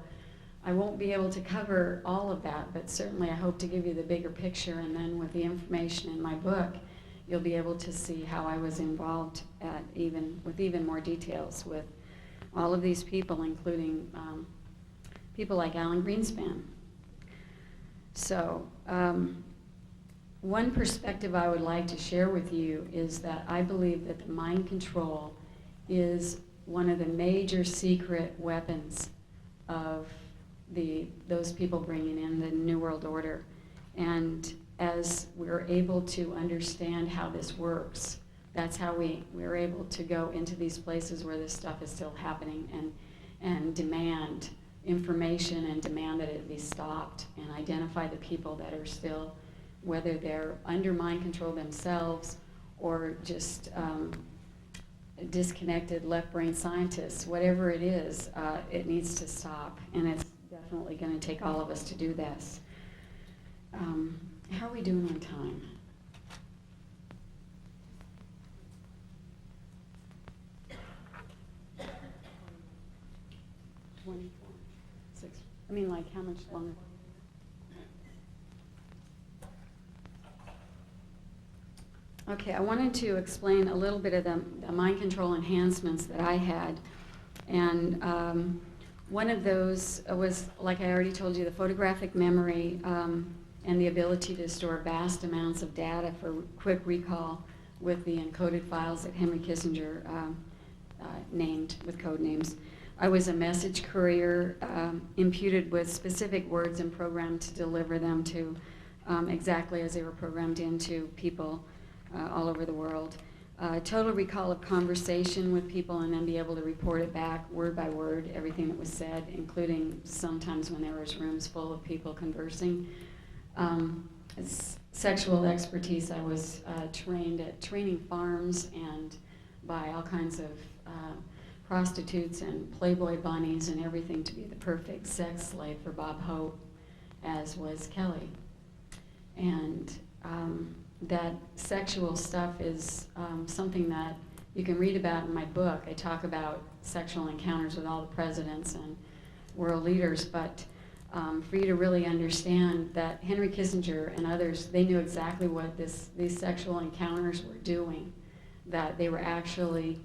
I won't be able to cover all of that, but certainly I hope to give you the bigger picture, and then with the information in my book, you'll be able to see how I was involved with even more details with all of these people, including people like Alan Greenspan. So one perspective I would like to share with you is that I believe that the mind control is one of the major secret weapons of those people bringing in the New World Order. And as we're able to understand how this works, that's how we're able to go into these places where this stuff is still happening and demand information and demand that it be stopped and identify the people that are still, whether they're under mind control themselves or just disconnected left brain scientists, whatever it is, it needs to stop. And it's definitely going to take all of us to do this. How are we doing on time? 24, 6. I mean, like, how much longer? Okay, I wanted to explain a little bit of the mind control enhancements that I had. And one of those was, like I already told you, the photographic memory and the ability to store vast amounts of data for quick recall with the encoded files that Henry Kissinger named with code names. I was a message courier imputed with specific words and programmed to deliver them to exactly as they were programmed into people all over the world. Total recall of conversation with people and then be able to report it back word by word, everything that was said, including sometimes when there was rooms full of people conversing. Sexual expertise, I was trained at training farms and by all kinds of prostitutes and Playboy bunnies and everything to be the perfect sex slave for Bob Hope, as was Kelly. And that sexual stuff is something that you can read about in my book. I talk about sexual encounters with all the presidents and world leaders, but for you to really understand that Henry Kissinger and others, they knew exactly what these sexual encounters were doing, that they were actually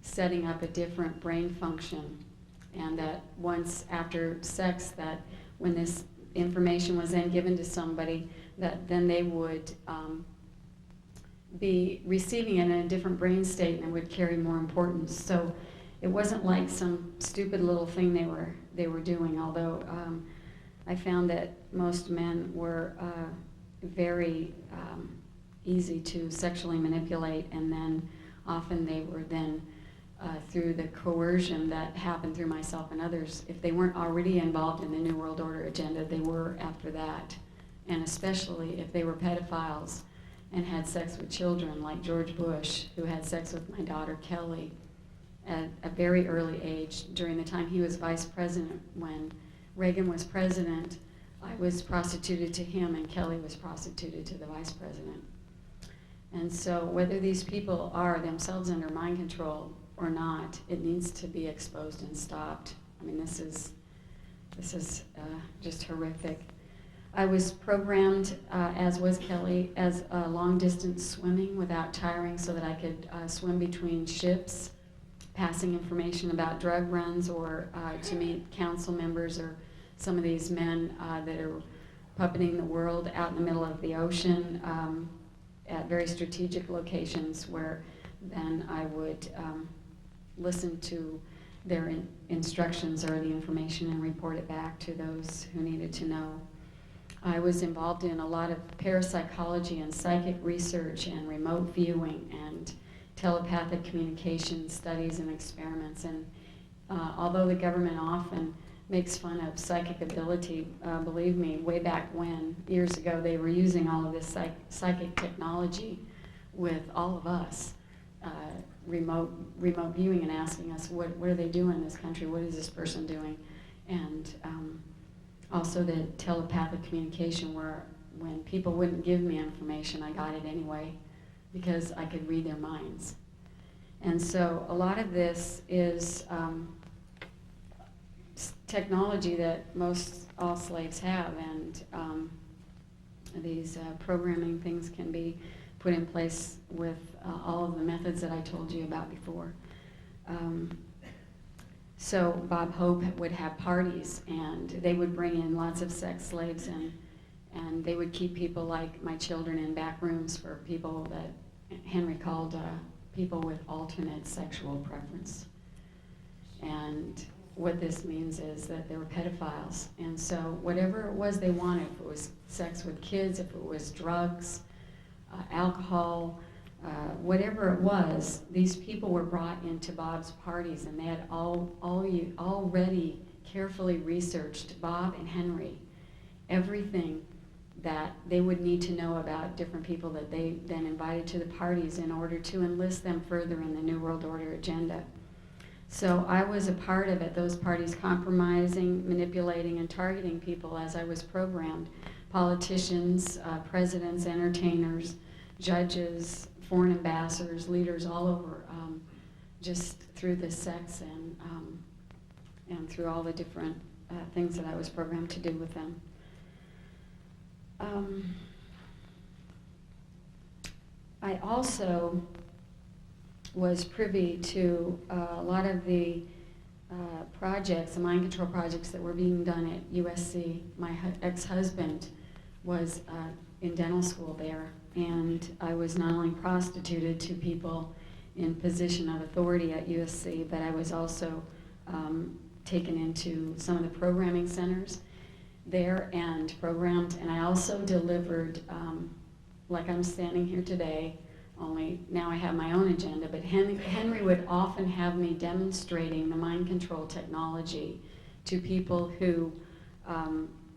setting up a different brain function, and that once after sex, that when this information was then given to somebody, that then they would be receiving it in a different brain state and it would carry more importance. So it wasn't like some stupid little thing they were doing, although I found that most men were very easy to sexually manipulate, and then often they were then through the coercion that happened through myself and others, if they weren't already involved in the New World Order agenda, they were after that. And especially if they were pedophiles and had sex with children, like George Bush, who had sex with my daughter Kelly at a very early age during the time he was vice president. When Reagan was president, I was prostituted to him and Kelly was prostituted to the vice president. And so whether these people are themselves under mind control or not, it needs to be exposed and stopped. I mean, this is just horrific. I was programmed, as was Kelly, as long-distance swimming without tiring so that I could swim between ships, passing information about drug runs or to meet council members or some of these men that are puppeting the world out in the middle of the ocean at very strategic locations, where then I would listen to their instructions or the information and report it back to those who needed to know. I was involved in a lot of parapsychology and psychic research and remote viewing and telepathic communication studies and experiments. And although the government often makes fun of psychic ability, believe me, way back when, years ago, they were using all of this psychic technology with all of us, remote viewing and asking us, what are they doing in this country? What is this person doing? And also the telepathic communication, where when people wouldn't give me information, I got it anyway because I could read their minds. And so a lot of this is technology that all slaves have, and these programming things can be put in place with all of the methods that I told you about before. So Bob Hope would have parties, and they would bring in lots of sex slaves, and they would keep people like my children in back rooms for people that Henry called people with alternate sexual preference. And what this means is that they were pedophiles. And so whatever it was they wanted, if it was sex with kids, if it was drugs, alcohol, whatever it was, these people were brought into Bob's parties, and they had already carefully researched, Bob and Henry, everything that they would need to know about different people that they then invited to the parties in order to enlist them further in the New World Order agenda. So I was a part of at those parties compromising, manipulating, and targeting people as I was programmed. Politicians, presidents, entertainers, judges, foreign ambassadors, leaders all over, just through the sex and through all the different things that I was programmed to do with them. I also was privy to a lot of the projects, the mind control projects that were being done at USC. My ex-husband was in dental school there, and I was not only prostituted to people in position of authority at USC, but I was also taken into some of the programming centers there and programmed, and I also delivered, like I'm standing here today, only now I have my own agenda, but Henry would often have me demonstrating the mind control technology to people who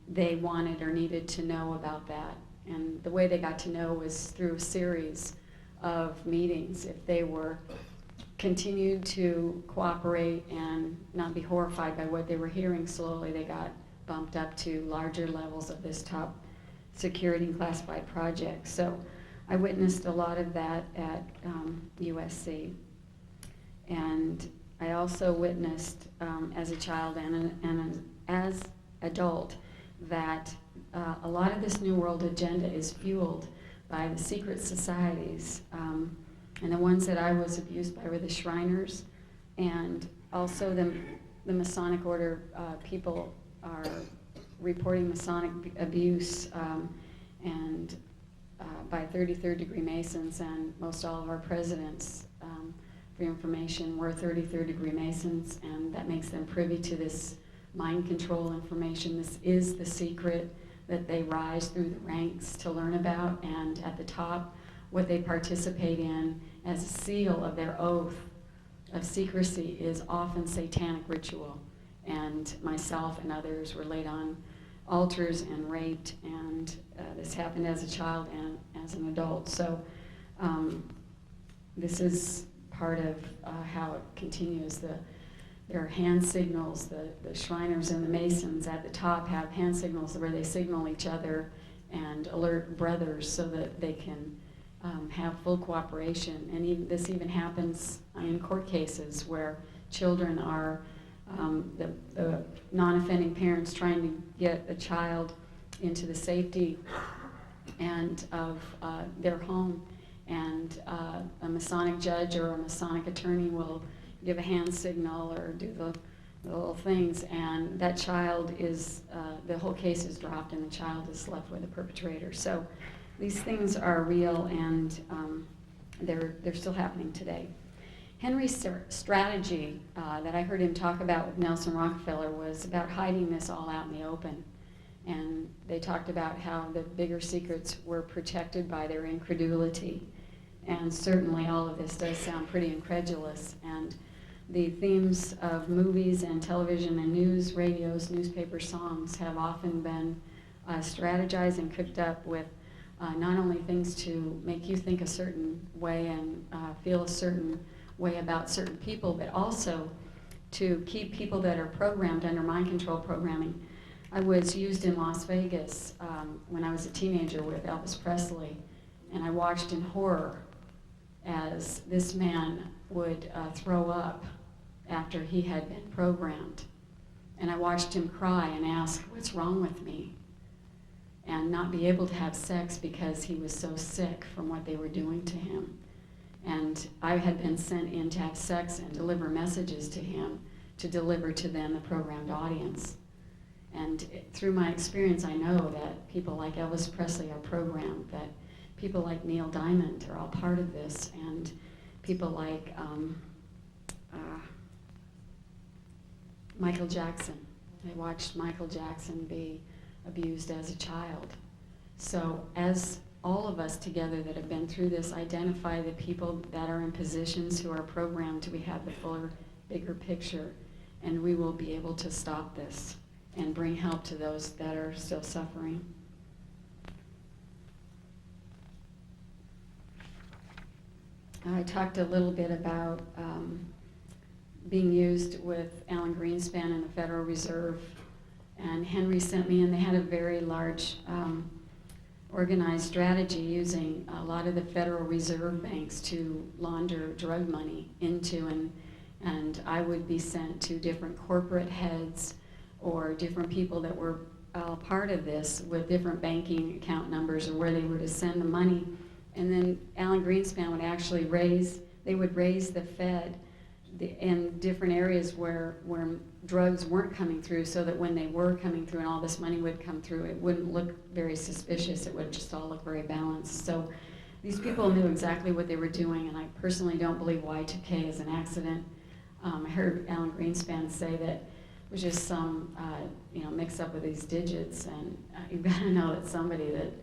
they wanted or needed to know about that. And the way they got to know was through a series of meetings. If they were continued to cooperate and not be horrified by what they were hearing, slowly they got bumped up to larger levels of this top security and classified project. So I witnessed a lot of that at USC. And I also witnessed as a child and as adult that a lot of this New World agenda is fueled by the secret societies. And the ones that I was abused by were the Shriners, and also the Masonic Order people are reporting Masonic abuse and by 33rd degree Masons, and most all of our presidents, for your information, were 33rd degree Masons, and that makes them privy to this mind control information. This is the secret that they rise through the ranks to learn about, and at the top, what they participate in as a seal of their oath of secrecy is often satanic ritual. And myself and others were laid on altars and raped, and this happened as a child and as an adult. So this is part of how it continues. There are hand signals. The Shriners and the Masons at the top have hand signals where they signal each other and alert brothers so that they can have full cooperation. And this even happens in court cases where children are, the non-offending parents trying to get a child into the safety and of their home, and a Masonic judge or a Masonic attorney will give a hand signal or do the little things, and that child is, the whole case is dropped and the child is left with the perpetrator. So these things are real, and they're still happening today. Henry's strategy that I heard him talk about with Nelson Rockefeller was about hiding this all out in the open. And they talked about how the bigger secrets were protected by their incredulity. And certainly all of this does sound pretty incredulous. And the themes of movies and television and news, radios, newspaper, songs have often been strategized and cooked up with not only things to make you think a certain way and feel a certain way about certain people, but also to keep people that are programmed under mind control programming. I was used in Las Vegas when I was a teenager with Elvis Presley, and I watched in horror as this man would throw up after he had been programmed. And I watched him cry and ask, "What's wrong with me?" and not be able to have sex because he was so sick from what they were doing to him. And I had been sent in to have sex and deliver messages to him, to deliver to them, the programmed audience. And through my experience, I know that people like Elvis Presley are programmed, that people like Neil Diamond are all part of this, and people like Michael Jackson. I watched Michael Jackson be abused as a child. So as all of us together that have been through this identify the people that are in positions who are programmed, we have the fuller, bigger picture. and we will be able to stop this and bring help to those that are still suffering. I talked a little bit about being used with Alan Greenspan and the Federal Reserve, and Henry sent me, and they had a very large organized strategy using a lot of the Federal Reserve banks to launder drug money into, and I would be sent to different corporate heads or different people that were part of this with different banking account numbers or where they were to send the money. And then Alan Greenspan would actually raise the Fed in different areas where drugs weren't coming through, so that when they were coming through and all this money would come through, it wouldn't look very suspicious. It would just all look very balanced. So these people knew exactly what they were doing, and I personally don't believe Y2K is an accident. I heard Alan Greenspan say that it was just some mix up with these digits, and you've got to know that somebody that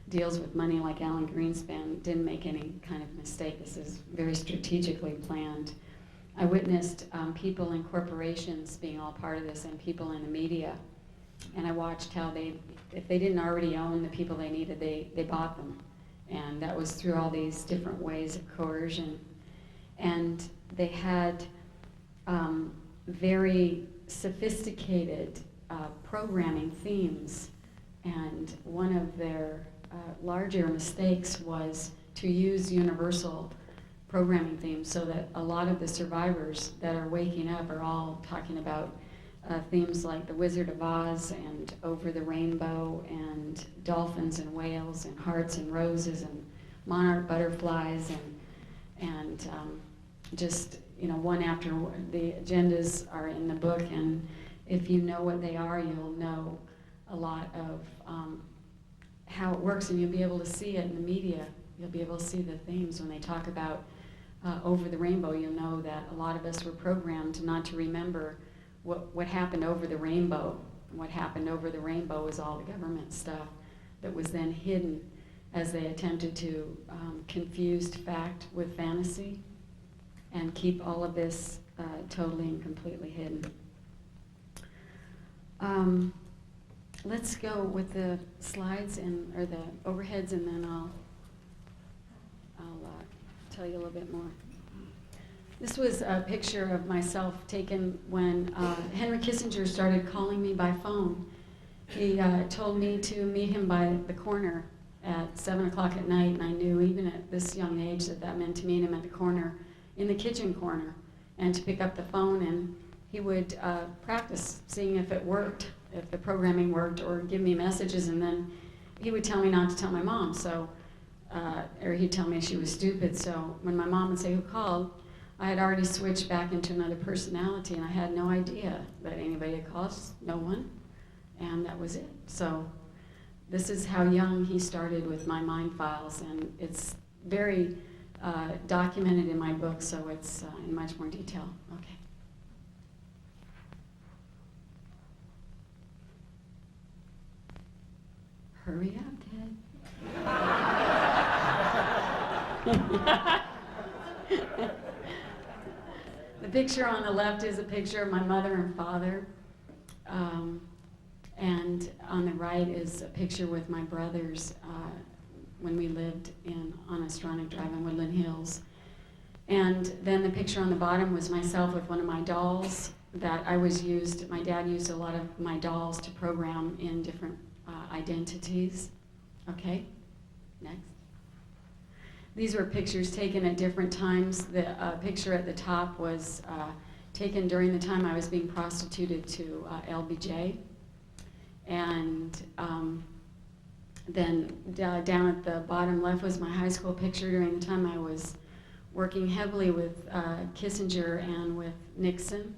deals with money like Alan Greenspan didn't make any kind of mistake. This is very strategically planned. I witnessed people in corporations being all part of this and people in the media, and I watched how if they didn't already own the people they needed, they bought them. And that was through all these different ways of coercion. And they had very sophisticated programming themes, and one of their larger mistakes was to use universal programming themes, so that a lot of the survivors that are waking up are all talking about themes like The Wizard of Oz and Over the Rainbow and dolphins and whales and hearts and roses and monarch butterflies and just one after the agendas are in the book, and if you know what they are, you'll know a lot of how it works, and you'll be able to see it in the media. You'll be able to see the themes when they talk about Over the Rainbow. You'll know that a lot of us were programmed not to remember what happened over the rainbow. And what happened over the rainbow was all the government stuff that was then hidden as they attempted to confuse fact with fantasy and keep all of this totally and completely hidden. Let's go with the slides or the overheads, and then I'll tell you a little bit more. This was a picture of myself taken when Henry Kissinger started calling me by phone. He told me to meet him by the corner at 7 o'clock at night, and I knew even at this young age that meant to meet him at the corner, in the kitchen corner, and to pick up the phone, and he would practice seeing if it worked, if the programming worked, or give me messages, and then he would tell me not to tell my mom, or he'd tell me she was stupid. So when my mom would say, "Who called?" I had already switched back into another personality, and I had no idea that anybody had called, no one, and that was it. So this is how young he started with my mind files, and it's very documented in my book, so it's in much more detail. Okay. Hurry up, Ted. The picture on the left is a picture of my mother and father, and on the right is a picture with my brothers when we lived on Astronic Drive in Woodland Hills. And then the picture on the bottom was myself with one of my dolls that my dad used a lot of my dolls to program in different identities. Okay, next. These were pictures taken at different times. The picture at the top was taken during the time I was being prostituted to LBJ. And then down at the bottom left was my high school picture during the time I was working heavily with Kissinger and with Nixon.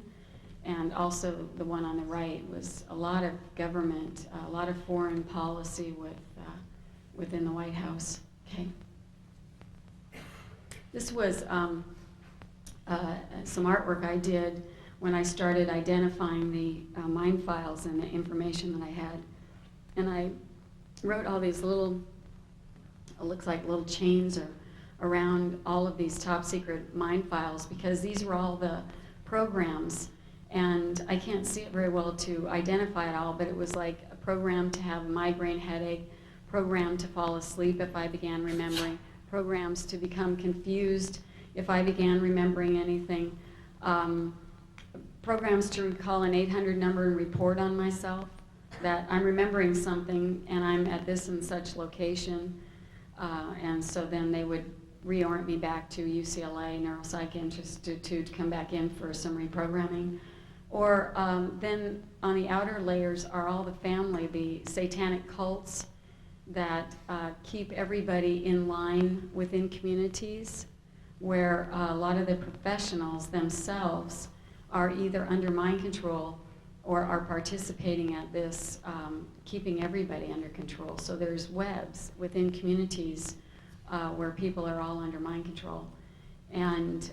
And also the one on the right was a lot of government, a lot of foreign policy within the White House. Okay. This was some artwork I did when I started identifying the mind files and the information that I had. And I wrote all these little, it looks like little chains around all of these top secret mind files, because these were all the programs And I can't see it very well to identify it all, but it was like a program to have a migraine headache, program to fall asleep if I began remembering, programs to become confused if I began remembering anything, programs to recall an 800 number and report on myself, that I'm remembering something and I'm at this and such location. And so then they would reorient me back to UCLA Neuropsych Institute to come back in for some reprogramming. Or then on the outer layers are all the family, the satanic cults that keep everybody in line within communities, where a lot of the professionals themselves are either under mind control or are participating at this, keeping everybody under control. So there's webs within communities where people are all under mind control. And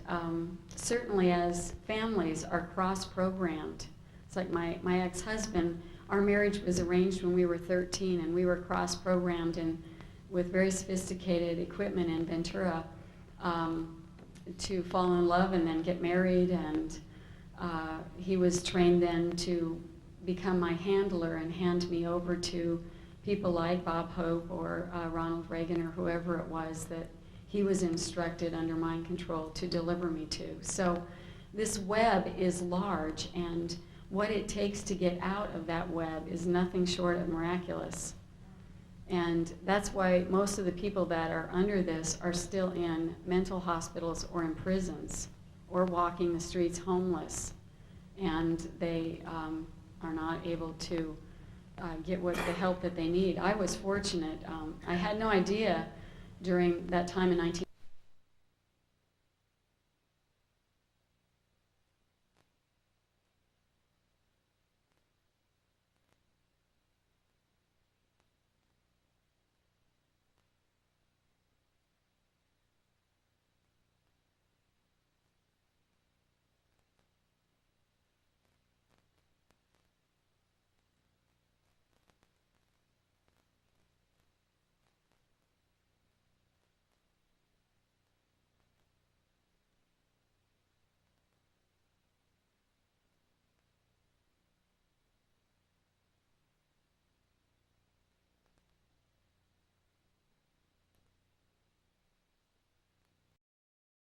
certainly as families are cross-programmed, it's like my ex-husband, our marriage was arranged when we were 13, and we were cross-programmed and with very sophisticated equipment in Ventura to fall in love and then get married. And he was trained then to become my handler and hand me over to people like Bob Hope or Ronald Reagan or whoever it was that he was instructed under mind control to deliver me to. So this web is large, and what it takes to get out of that web is nothing short of miraculous. And that's why most of the people that are under this are still in mental hospitals or in prisons or walking the streets homeless. And they are not able to get the help that they need. I was fortunate. I had no idea during that time in